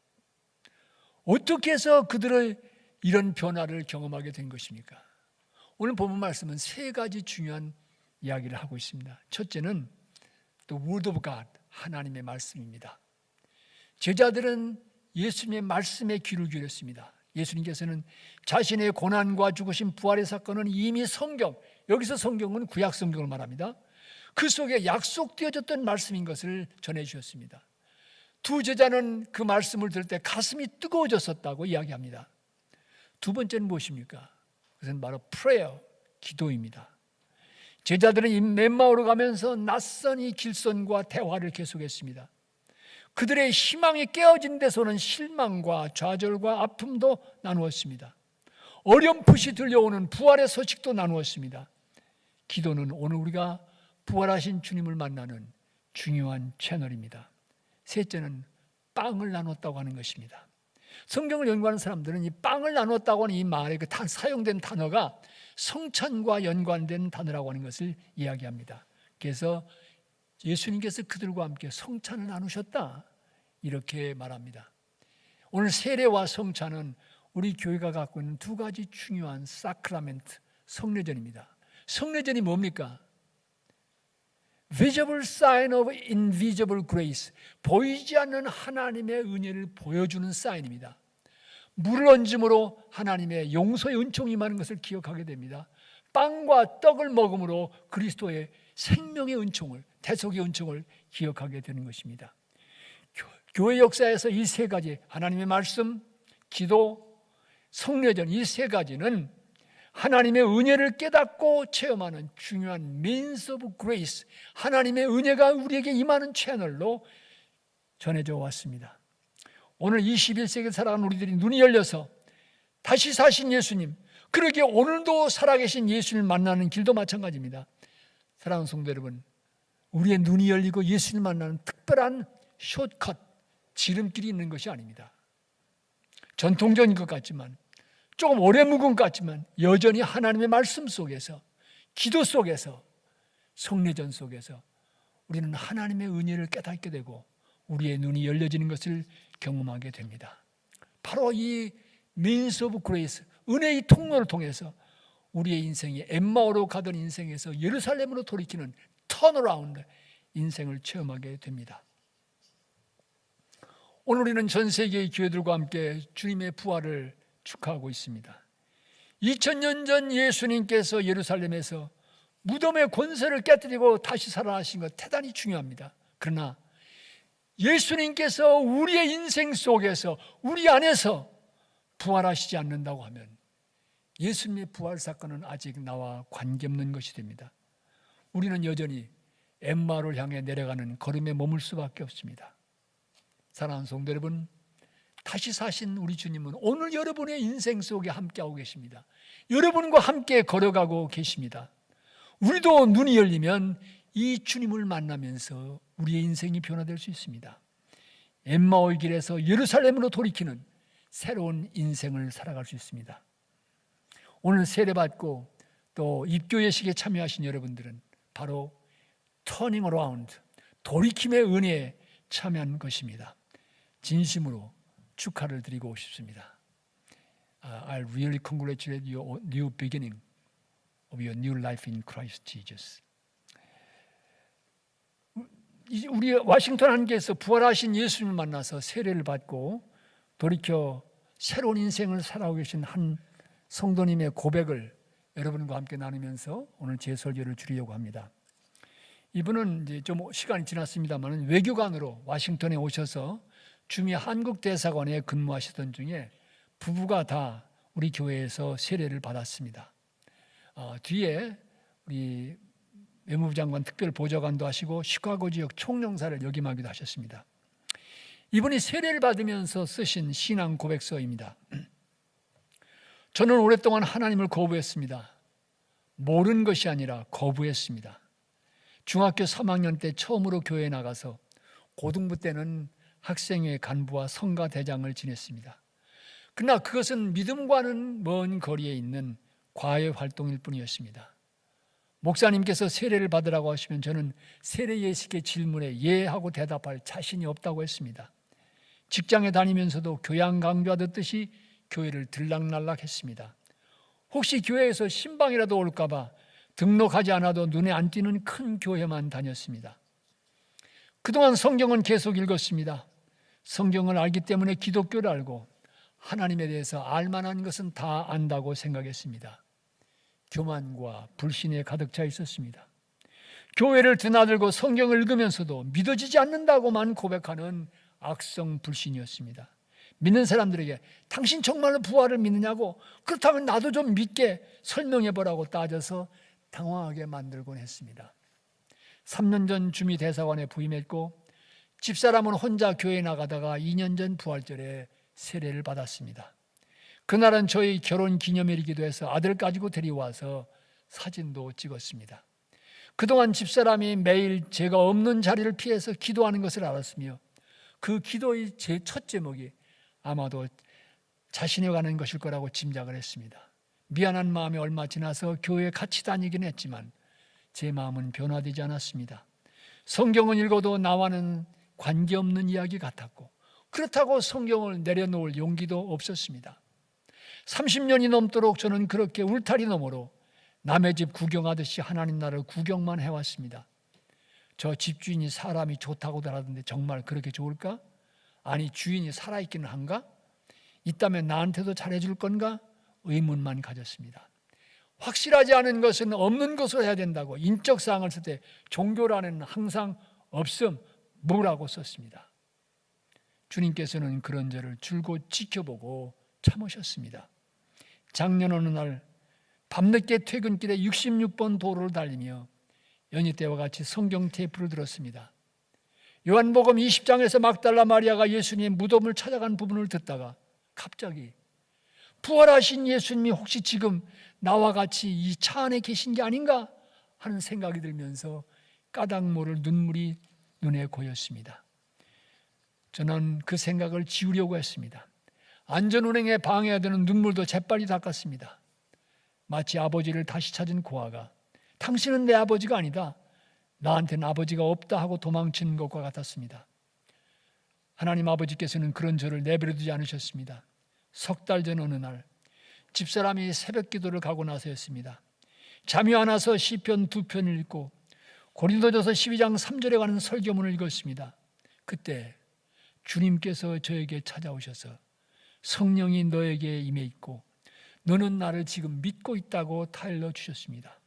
어떻게 해서 그들의 이런 변화를 경험하게 된 것입니까? 오늘 본문 말씀은 세 가지 중요한 이야기를 하고 있습니다. 첫째는 The Word of God, 하나님의 말씀입니다. 제자들은 예수님의 말씀에 귀를 기울였습니다. 예수님께서는 자신의 고난과 죽으심, 부활의 사건은 이미 성경, 여기서 성경은 구약 성경을 말합니다. 그 속에 약속되어졌던 말씀인 것을 전해주셨습니다. 두 제자는 그 말씀을 들을 때 가슴이 뜨거워졌었다고 이야기합니다. 두 번째는 무엇입니까? 그것은 바로 prayer, 기도입니다. 제자들은 엠마오로 가면서 낯선 이 길선과 대화를 계속했습니다. 그들의 희망이 깨어진 데서는 실망과 좌절과 아픔도 나누었습니다. 어렴풋이 들려오는 부활의 소식도 나누었습니다. 기도는 오늘 우리가 부활하신 주님을 만나는 중요한 채널입니다. 셋째는 빵을 나눴다고 하는 것입니다. 성경을 연구하는 사람들은 이 빵을 나눴다고 하는 이 말에 그 사용된 단어가 성찬과 연관된 단어라고 하는 것을 이야기합니다. 그래서 예수님께서 그들과 함께 성찬을 나누셨다, 이렇게 말합니다. 오늘 세례와 성찬은 우리 교회가 갖고 있는 두 가지 중요한 사크라멘트, 성례전입니다. 성례전이 뭡니까? Visible sign of invisible grace, 보이지 않는 하나님의 은혜를 보여주는 사인입니다. 물을 얹음으로 하나님의 용서의 은총이 임하는 것을 기억하게 됩니다. 빵과 떡을 먹음으로 그리스도의 생명의 은총을, 대속의 은총을 기억하게 되는 것입니다. 교회 역사에서 이 세 가지, 하나님의 말씀, 기도, 성례전, 이 세 가지는 하나님의 은혜를 깨닫고 체험하는 중요한 means of grace, 하나님의 은혜가 우리에게 임하는 채널로 전해져 왔습니다. 오늘 21세기에 살아가는 우리들이 눈이 열려서 다시 사신 예수님, 그러기에 오늘도 살아계신 예수님을 만나는 길도 마찬가지입니다. 사랑하는 성도 여러분, 우리의 눈이 열리고 예수님을 만나는 특별한 숏컷, 지름길이 있는 것이 아닙니다. 전통적인 것 같지만, 조금 오래 묵은 것 같지만 여전히 하나님의 말씀 속에서, 기도 속에서, 성례전 속에서 우리는 하나님의 은혜를 깨닫게 되고 우리의 눈이 열려지는 것을 경험하게 됩니다. 바로 이 means of grace, 은혜의 통로를 통해서 우리의 인생이 엠마오로 가던 인생에서 예루살렘으로 돌이키는 턴어라운드, 인생을 체험하게 됩니다. 오늘 우리는 전 세계의 교회들과 함께 주님의 부활을 축하하고 있습니다. 2000년 전 예수님께서 예루살렘에서 무덤의 권세를 깨뜨리고 다시 살아나신 것 대단히 중요합니다. 그러나 예수님께서 우리의 인생 속에서, 우리 안에서 부활하시지 않는다고 하면 예수님의 부활 사건은 아직 나와 관계없는 것이 됩니다. 우리는 여전히 엠마오를 향해 내려가는 걸음에 머물 수밖에 없습니다. 사랑하는 성도 여러분, 다시 사신 우리 주님은 오늘 여러분의 인생 속에 함께하고 계십니다. 여러분과 함께 걸어가고 계십니다. 우리도 눈이 열리면 이 주님을 만나면서 우리의 인생이 변화될 수 있습니다. 엠마오의 길에서 예루살렘으로 돌이키는 새로운 인생을 살아갈 수 있습니다. 오늘 세례받고 또 입교 예식에 참여하신 여러분들은 바로 터닝 어라운드, 돌이킴의 은혜에 참여한 것입니다. 진심으로 축하를 드리고 싶습니다. I really congratulate your new beginning of your new life in Christ Jesus. 우리 워싱턴 한계에서 부활하신 예수님을 만나서 세례를 받고 돌이켜 새로운 인생을 살아오고 계신 한 성도님의 고백을 여러분과 함께 나누면서 오늘 제 설교를 줄이려고 합니다. 이분은 이제 좀 시간이 지났습니다만 외교관으로 워싱턴에 오셔서 주미 한국 대사관에 근무하시던 중에 부부가 다 우리 교회에서 세례를 받았습니다. 뒤에 우리 외무부 장관 특별 보좌관도 하시고 시카고 지역 총영사를 역임하기도 하셨습니다. 이분이 세례를 받으면서 쓰신 신앙 고백서입니다. 저는 오랫동안 하나님을 거부했습니다. 모르는 것이 아니라 거부했습니다. 중학교 3학년 때 처음으로 교회에 나가서 고등부 때는 학생회 간부와 성가대장을 지냈습니다. 그러나 그것은 믿음과는 먼 거리에 있는 과외 활동일 뿐이었습니다. 목사님께서 세례를 받으라고 하시면 저는 세례 예식의 질문에 예 하고 대답할 자신이 없다고 했습니다. 직장에 다니면서도 교양 강조하듯이 교회를 들락날락 했습니다. 혹시 교회에서 신방이라도 올까 봐 등록하지 않아도 눈에 안 띄는 큰 교회만 다녔습니다. 그동안 성경은 계속 읽었습니다. 성경을 알기 때문에 기독교를 알고 하나님에 대해서 알만한 것은 다 안다고 생각했습니다. 교만과 불신에 가득 차 있었습니다. 교회를 드나들고 성경을 읽으면서도 믿어지지 않는다고만 고백하는 악성 불신이었습니다. 믿는 사람들에게 당신 정말로 부활을 믿느냐고, 그렇다면 나도 좀 믿게 설명해보라고 따져서 당황하게 만들곤 했습니다. 3년 전 주미대사관에 부임했고 집사람은 혼자 교회에 나가다가 2년 전 부활절에 세례를 받았습니다. 그날은 저희 결혼 기념일이기도 해서 아들 가지고 데려와서 사진도 찍었습니다. 그동안 집사람이 매일 제가 없는 자리를 피해서 기도하는 것을 알았으며 그 기도의 제 첫 제목이 아마도 자신에 관한 것일 거라고 짐작을 했습니다. 미안한 마음이 얼마 지나서 교회에 같이 다니긴 했지만 제 마음은 변화되지 않았습니다. 성경은 읽어도 나와는 관계없는 이야기 같았고, 그렇다고 성경을 내려놓을 용기도 없었습니다. 30년이 넘도록 저는 그렇게 울타리 너머로 남의 집 구경하듯이 하나님 나라를 구경만 해왔습니다. 저 집주인이 사람이 좋다고들 하던데 정말 그렇게 좋을까? 아니, 주인이 살아있기는 한가? 있다면 나한테도 잘해줄 건가? 의문만 가졌습니다. 확실하지 않은 것은 없는 것으로 해야 된다고 인적사항을 쓸 때 종교란에는 항상 없음, 무라고 썼습니다. 주님께서는 그런 저를 줄곧 지켜보고 참으셨습니다. 작년 어느 날 밤늦게 퇴근길에 66번 도로를 달리며 연희 때와 같이 성경 테이프를 들었습니다. 요한복음 20장에서 막달라 마리아가 예수님의 무덤을 찾아간 부분을 듣다가 갑자기 부활하신 예수님이 혹시 지금 나와 같이 이 차 안에 계신 게 아닌가 하는 생각이 들면서 까닭 모를 눈물이 눈에 고였습니다. 저는 그 생각을 지우려고 했습니다. 안전운행에 방해되는 눈물도 재빨리 닦았습니다. 마치 아버지를 다시 찾은 고아가 당신은 내 아버지가 아니다, 나한테는 아버지가 없다 하고 도망치는 것과 같았습니다. 하나님 아버지께서는 그런 저를 내버려두지 않으셨습니다. 석 달 전 어느 날 집사람이 새벽 기도를 가고 나서였습니다. 잠이 안 와서 시편 2편을 읽고 고린도전서 12장 3절에 관한 설교문을 읽었습니다. 그때 주님께서 저에게 찾아오셔서 성령이 너에게 임해 있고 너는 나를 지금 믿고 있다고 타일러 주셨습니다.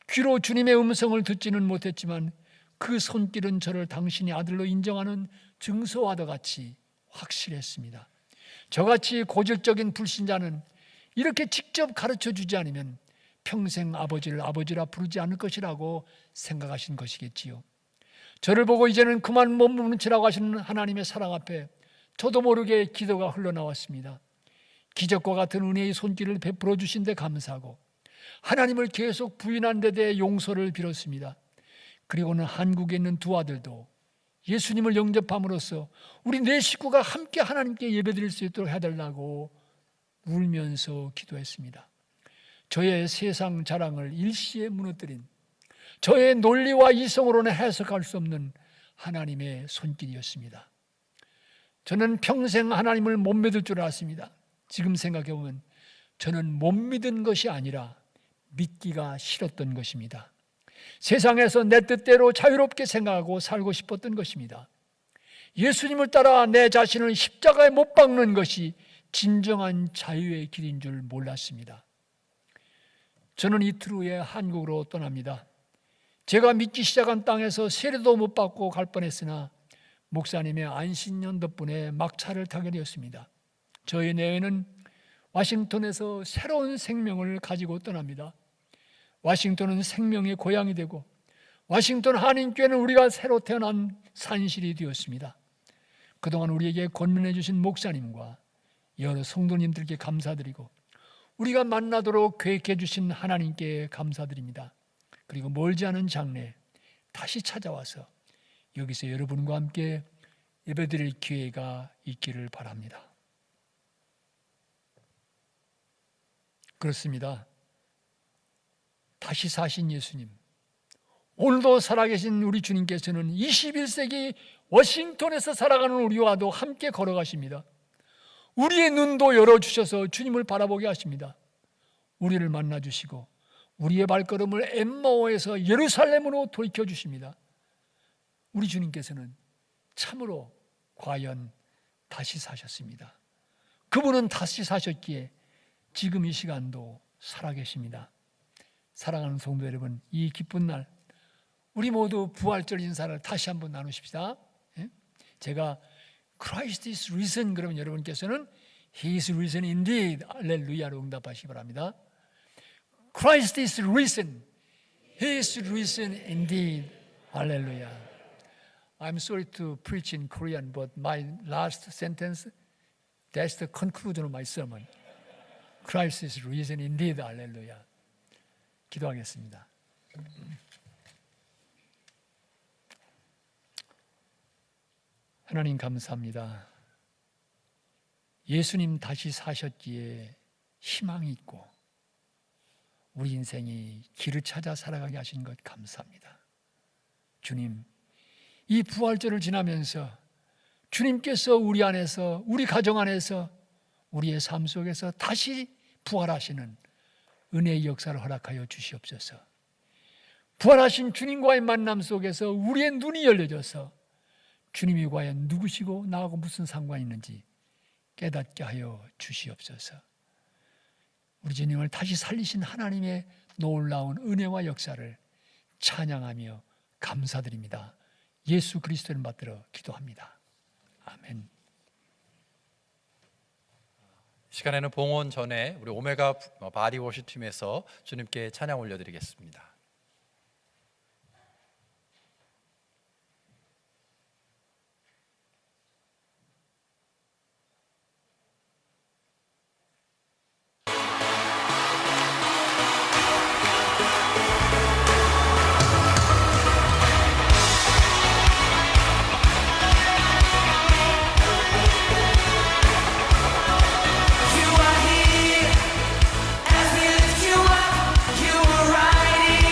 귀로 주님의 음성을 듣지는 못했지만 그 손길은 저를 당신의 아들로 인정하는 증서와도 같이 확실했습니다. 저같이 고질적인 불신자는 이렇게 직접 가르쳐 주지 않으면 평생 아버지를 아버지라 부르지 않을 것이라고 생각하신 것이겠지요. 저를 보고 이제는 그만 몸부림치라고 하시는 하나님의 사랑 앞에 저도 모르게 기도가 흘러나왔습니다. 기적과 같은 은혜의 손길을 베풀어 주신 데 감사하고 하나님을 계속 부인한 데 대해 용서를 빌었습니다. 그리고는 한국에 있는 두 아들도 예수님을 영접함으로써 우리 네 식구가 함께 하나님께 예배드릴 수 있도록 해달라고 울면서 기도했습니다. 저의 세상 자랑을 일시에 무너뜨린 저의 논리와 이성으로는 해석할 수 없는 하나님의 손길이었습니다. 저는 평생 하나님을 못 믿을 줄 알았습니다. 지금 생각해보면 저는 못 믿은 것이 아니라 믿기가 싫었던 것입니다. 세상에서 내 뜻대로 자유롭게 생각하고 살고 싶었던 것입니다. 예수님을 따라 내 자신을 십자가에 못 박는 것이 진정한 자유의 길인 줄 몰랐습니다. 저는 이틀 후에 한국으로 떠납니다. 제가 믿기 시작한 땅에서 세례도 못 받고 갈 뻔했으나 목사님의 안신년 덕분에 막차를 타게 되었습니다. 저희 내외는 워싱턴에서 새로운 생명을 가지고 떠납니다. 워싱턴은 생명의 고향이 되고 워싱턴 한인교회는 우리가 새로 태어난 산실이 되었습니다. 그동안 우리에게 권면해 주신 목사님과 여러 성도님들께 감사드리고 우리가 만나도록 계획해 주신 하나님께 감사드립니다. 그리고 멀지 않은 장래 다시 찾아와서 여기서 여러분과 함께 예배드릴 기회가 있기를 바랍니다. 그렇습니다. 다시 사신 예수님, 오늘도 살아계신 우리 주님께서는 21세기 워싱턴에서 살아가는 우리와도 함께 걸어가십니다. 우리의 눈도 열어주셔서 주님을 바라보게 하십니다. 우리를 만나주시고 우리의 발걸음을 엠마오에서 예루살렘으로 돌이켜주십니다. 우리 주님께서는 참으로 과연 다시 사셨습니다. 그분은 다시 사셨기에 지금 이 시간도 살아계십니다. 사랑하는 성도 여러분, 이 기쁜 날 우리 모두 부활절 인사를 다시 한번 나누십시다. 제가 Christ is risen 그러면 여러분께서는 He is risen indeed 할렐루야로 응답하시기 바랍니다. Christ is risen. He is risen indeed. Hallelujah. I'm sorry to preach in Korean, but my last sentence, that's the conclusion of my sermon. Christ is risen indeed. Hallelujah. 기도하겠습니다. 하나님 감사합니다. 예수님 다시 사셨기에 희망이 있고 우리 인생이 길을 찾아 살아가게 하신 것 감사합니다. 주님, 이 부활절을 지나면서 주님께서 우리 안에서, 우리 가정 안에서, 우리의 삶 속에서 다시 부활하시는 은혜의 역사를 허락하여 주시옵소서. 부활하신 주님과의 만남 속에서 우리의 눈이 열려져서 주님이 과연 누구시고 나하고 무슨 상관이 있는지 깨닫게 하여 주시옵소서. 우리 주님을 다시 살리신 하나님의 놀라운 은혜와 역사를 찬양하며 감사드립니다. 예수 그리스도를 받들어 기도합니다. 아멘. 시간에는 봉헌 전에 우리 오메가 바디 워십 팀에서 주님께 찬양 올려드리겠습니다. You are here as we lift you up. You are riding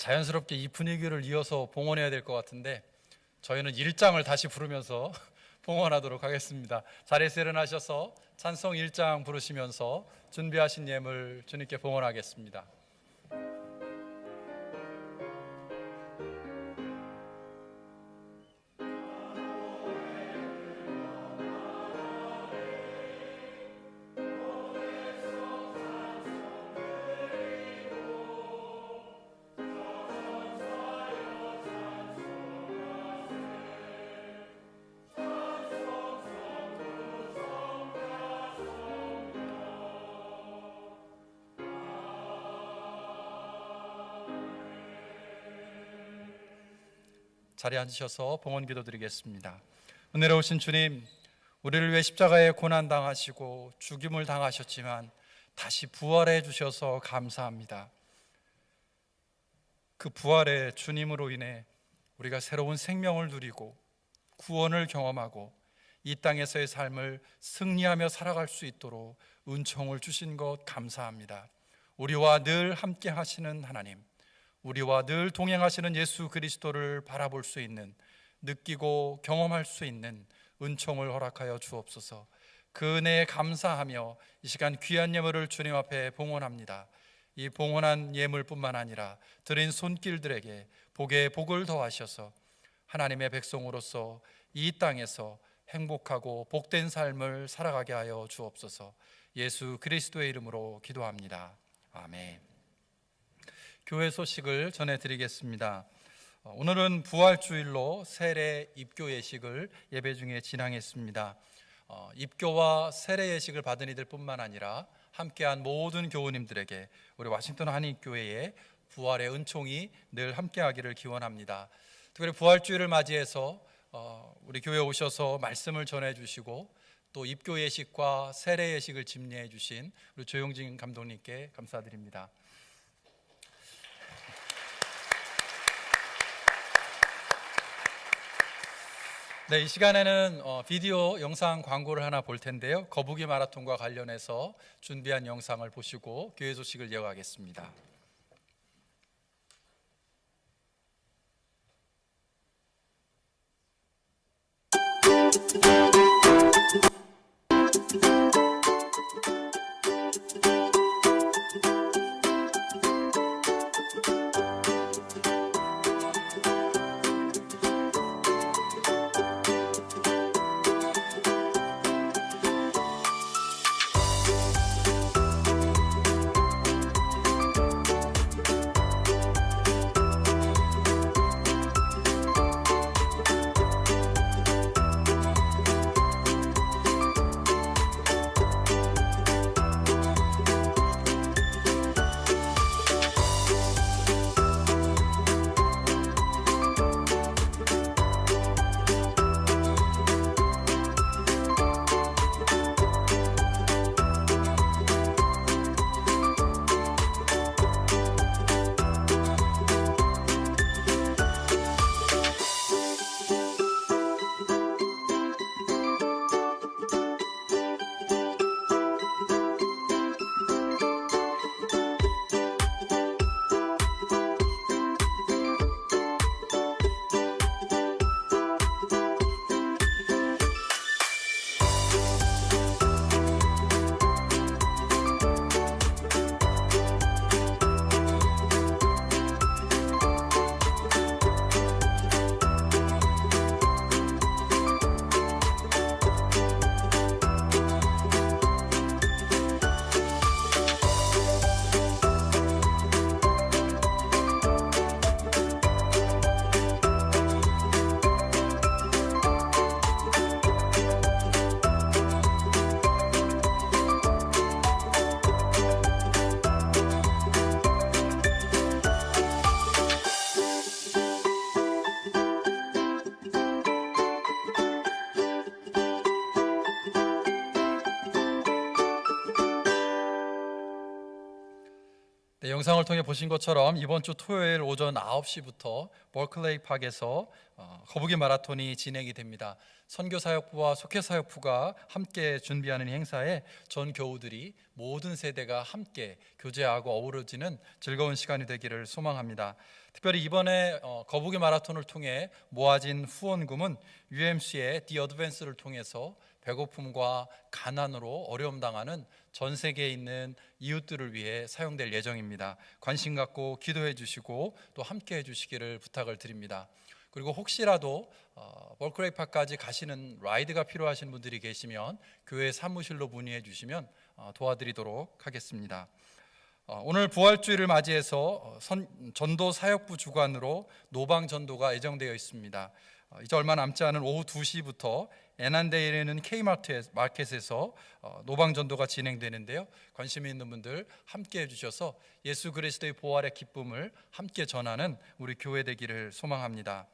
자연스럽게 이 분위기를 이어서 봉헌해야 될 것 같은데 저희는 1장을 다시 부르면서 봉헌하도록 하겠습니다. 자리에서 일어나셔서 찬송 1장 부르시면서 준비하신 예물 주님께 봉헌하겠습니다. 자리에 앉으셔서 봉헌 기도 드리겠습니다. 은혜로우신 주님, 우리를 위해 십자가에 고난당하시고 죽임을 당하셨지만 다시 부활해 주셔서 감사합니다. 그 부활의 주님으로 인해 우리가 새로운 생명을 누리고 구원을 경험하고 이 땅에서의 삶을 승리하며 살아갈 수 있도록 은총을 주신 것 감사합니다. 우리와 늘 함께 하시는 하나님, 우리와 늘 동행하시는 예수 그리스도를 바라볼 수 있는, 느끼고 경험할 수 있는 은총을 허락하여 주옵소서. 그 은혜에 감사하며 이 시간 귀한 예물을 주님 앞에 봉헌합니다. 이 봉헌한 예물뿐만 아니라 드린 손길들에게 복에 복을 더하셔서 하나님의 백성으로서 이 땅에서 행복하고 복된 삶을 살아가게 하여 주옵소서. 예수 그리스도의 이름으로 기도합니다. 아멘. 교회 소식을 전해드리겠습니다. 오늘은 부활주일로 세례 입교 예식을 예배 중에 진행했습니다. 입교와 세례 예식을 받은 이들 뿐만 아니라 함께한 모든 교우님들에게 우리 워싱턴 한인교회의 부활의 은총이 늘 함께하기를 기원합니다. 특별히 부활주일을 맞이해서 우리 교회에 오셔서 말씀을 전해주시고 또 입교 예식과 세례 예식을 집례해 주신 우리 조용진 감독님께 감사드립니다. 네, 이 시간에는 비디오 영상 광고를 하나 볼 텐데요. 거북이 마라톤과 관련해서 준비한 영상을 보시고 교회 소식을 이어가겠습니다. 네, 영상을 통해 보신 것처럼 이번 주 토요일 오전 9시부터 버클레이 팍에서 거북이 마라톤이 진행이 됩니다. 선교사역부와 속회사역부가 함께 준비하는 이 행사에 전 교우들이 모든 세대가 함께 교제하고 어우러지는 즐거운 시간이 되기를 소망합니다. 특별히 이번에 거북이 마라톤을 통해 모아진 후원금은 UMC의 The Advance를 통해서 배고픔과 가난으로 어려움 당하는 전 세계에 있는 이웃들을 위해 사용될 예정입니다. 관심 갖고 기도해 주시고 또 함께 해 주시기를 부탁을 드립니다. 그리고 혹시라도 벌크레이파까지 가시는 라이드가 필요하신 분들이 계시면 교회 사무실로 문의해 주시면 도와드리도록 하겠습니다. 오늘 부활주일을 맞이해서 전도 사역부 주관으로 노방전도가 예정되어 있습니다. 이제 얼마 남지 않은 오후 2시부터 애난데일에 있는 K마켓에서 노방전도가 진행되는데요. 관심 있는 분들 함께 해주셔서 예수 그리스도의 부활의 기쁨을 함께 전하는 우리 교회 되기를 소망합니다.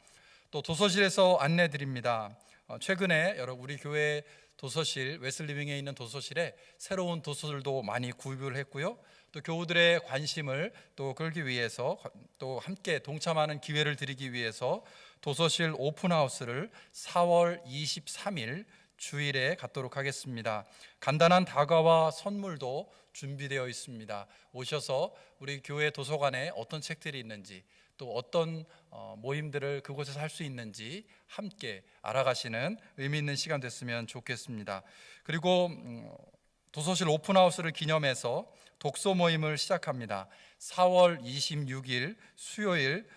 또 도서실에서 안내드립니다. 최근에 우리 교회 도서실 웨슬리윙에 있는 도서실에 새로운 도서들도 많이 구입을 했고요. 또 교우들의 관심을 또 끌기 위해서 또 함께 동참하는 기회를 드리기 위해서 도서실 오픈하우스를 4월 23일 주일에 갖도록 하겠습니다. 간단한 다과와 선물도 준비되어 있습니다. 오셔서 우리 교회 도서관에 어떤 책들이 있는지 또 어떤 모임들을 그곳에서 할 수 있는지 함께 알아가시는 의미 있는 시간 됐으면 좋겠습니다. 그리고 도서실 오픈하우스를 기념해서 독서 모임을 시작합니다. 4월 26일 수요일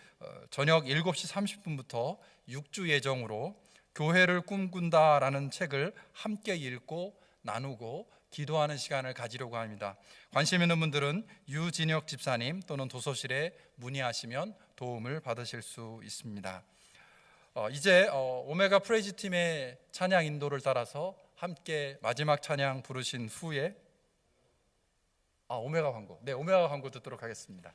저녁 7시 30분부터 6주 예정으로 교회를 꿈꾼다라는 책을 함께 읽고 나누고 기도하는 시간을 가지려고 합니다. 관심 있는 분들은 유진혁 집사님 또는 도서실에 문의하시면 도움을 받으실 수 있습니다. 이제 오메가 프레이즈 팀의 찬양 인도를 따라서 함께 마지막 찬양 부르신 후에 오메가 광고, 오메가 광고 듣도록 하겠습니다.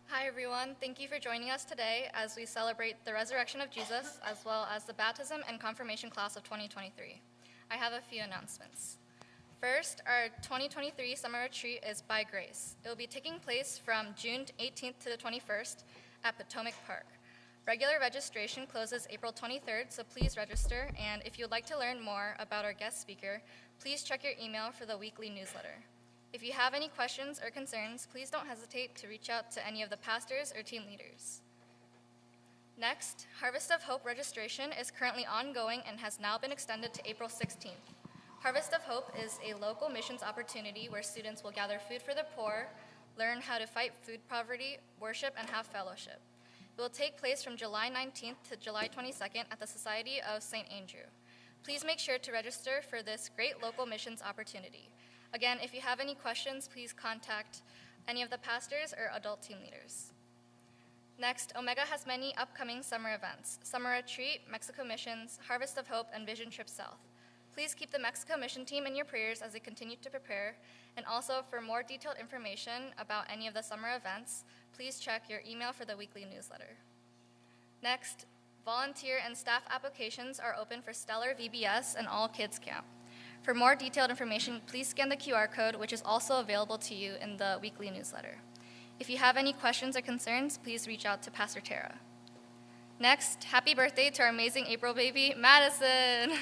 Hi everyone, thank you for joining us today as we celebrate the resurrection of Jesus as well as the baptism and confirmation class of 2023. I have a few announcements. First, our 2023 summer retreat is by grace. It will be taking place from June 18th to the 21st at Potomac Park. Regular registration closes April 23rd, so please register, and if you would like to learn more about our guest speaker, please check your email for the weekly newsletter. If you have any questions or concerns, please don't hesitate to reach out to any of the pastors or team leaders. Next, Harvest of Hope registration is currently ongoing and has now been extended to April 16th. Harvest of Hope is a local missions opportunity where students will gather food for the poor, learn how to fight food poverty, worship, and have fellowship. It will take place from July 19th to July 22nd at the Society of St. Andrew. Please make sure to register for this great local missions opportunity. Again, if you have any questions, please contact any of the pastors or adult team leaders. Next, Omega has many upcoming summer events: Summer Retreat, Mexico Missions, Harvest of Hope, and Vision Trip South. Please keep the Mexico Mission team in your prayers as they continue to prepare. And also, for more detailed information about any of the summer events, please check your email for the weekly newsletter. Next, volunteer and staff applications are open for Stellar VBS and All Kids Camp. For more detailed information, please scan the QR code, which is also available to you in the weekly newsletter. If you have any questions or concerns, please reach out to Pastor Tara. Next, happy birthday to our amazing April baby, Madison.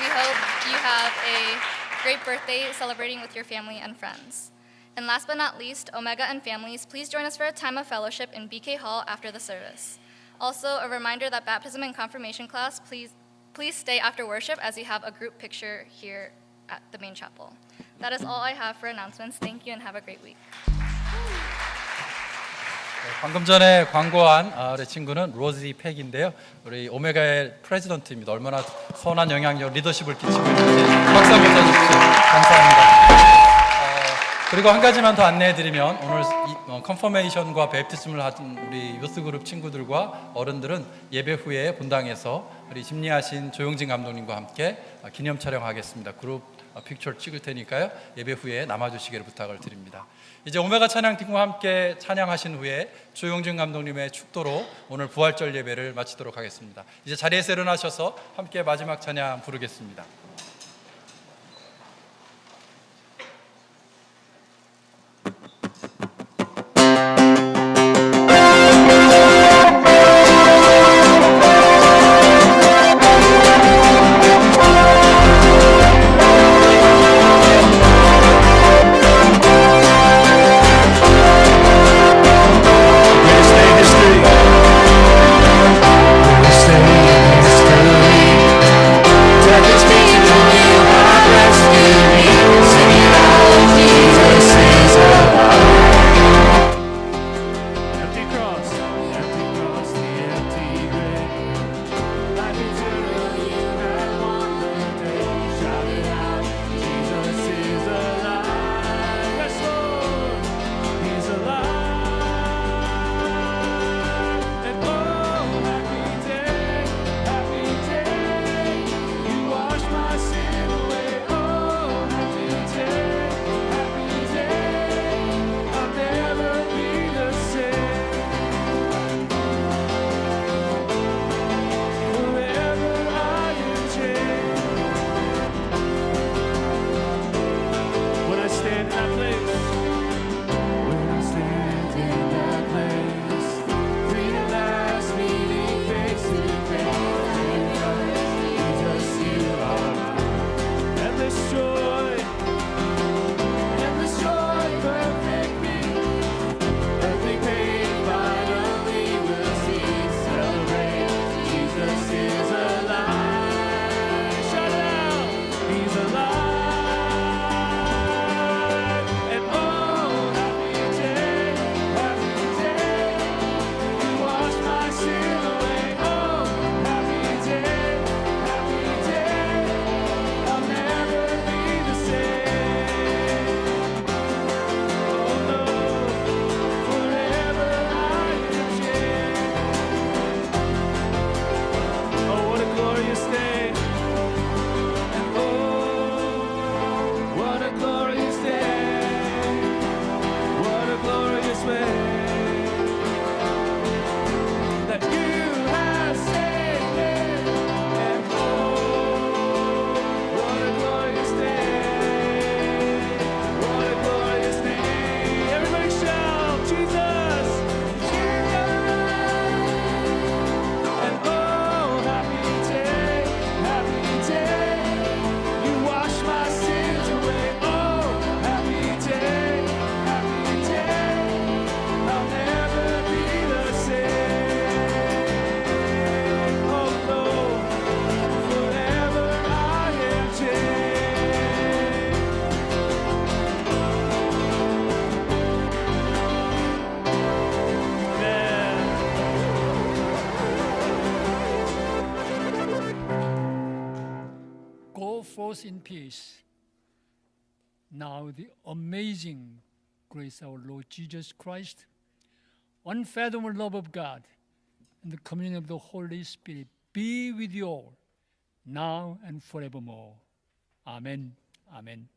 We hope you have a great birthday celebrating with your family and friends. And last but not least, Omega and families, please join us for a time of fellowship in BK Hall after the service. Also, a reminder that baptism and confirmation class, please stay after worship as we have a group picture here at the main chapel. That is all I have for announcements. Thank you and have a great week. 방금 전에 광고한 우리 친구는 로지 팩인데요. 우리 오메가의 프레지던트입니다. 얼마나 선한 영향력, 리더십을 끼치고 있는지 박수 한번 쳐주십시오. 감사합니다. 그리고 한 가지만 더 안내해드리면 오늘 컨퍼메이션과 베프티즘을 하신 우리 유스그룹 친구들과 어른들은 예배 후에 본당에서 우리 심리하신 조용진 감독님과 함께 기념 촬영하겠습니다. 그룹 픽처를 찍을 테니까요. 예배 후에 남아주시기를 부탁을 드립니다. 이제 오메가 찬양팀과 함께 찬양하신 후에 조용진 감독님의 축도로 오늘 부활절 예배를 마치도록 하겠습니다. 이제 자리에서 일어나셔서 함께 마지막 찬양 부르겠습니다. He's alive. And oh, happy day, you wash my sin away. Oh, happy day, I'll never be the same. Oh no, forever I am changed. Oh, what a glorious day. And oh, what a glorious day. What a glorious way that you have saved me. And oh, what a glorious day. What a glorious day. Everybody shout, Jesus, Jesus. And oh, happy day, you wash my sins away. Oh, happy day, I'll never be the same. Oh no, forever I am changed. Go forth in peace. Now the amazing grace of our Lord Jesus Christ, unfathomable love of God, and the communion of the Holy Spirit be with you all, now and forevermore. Amen. Amen.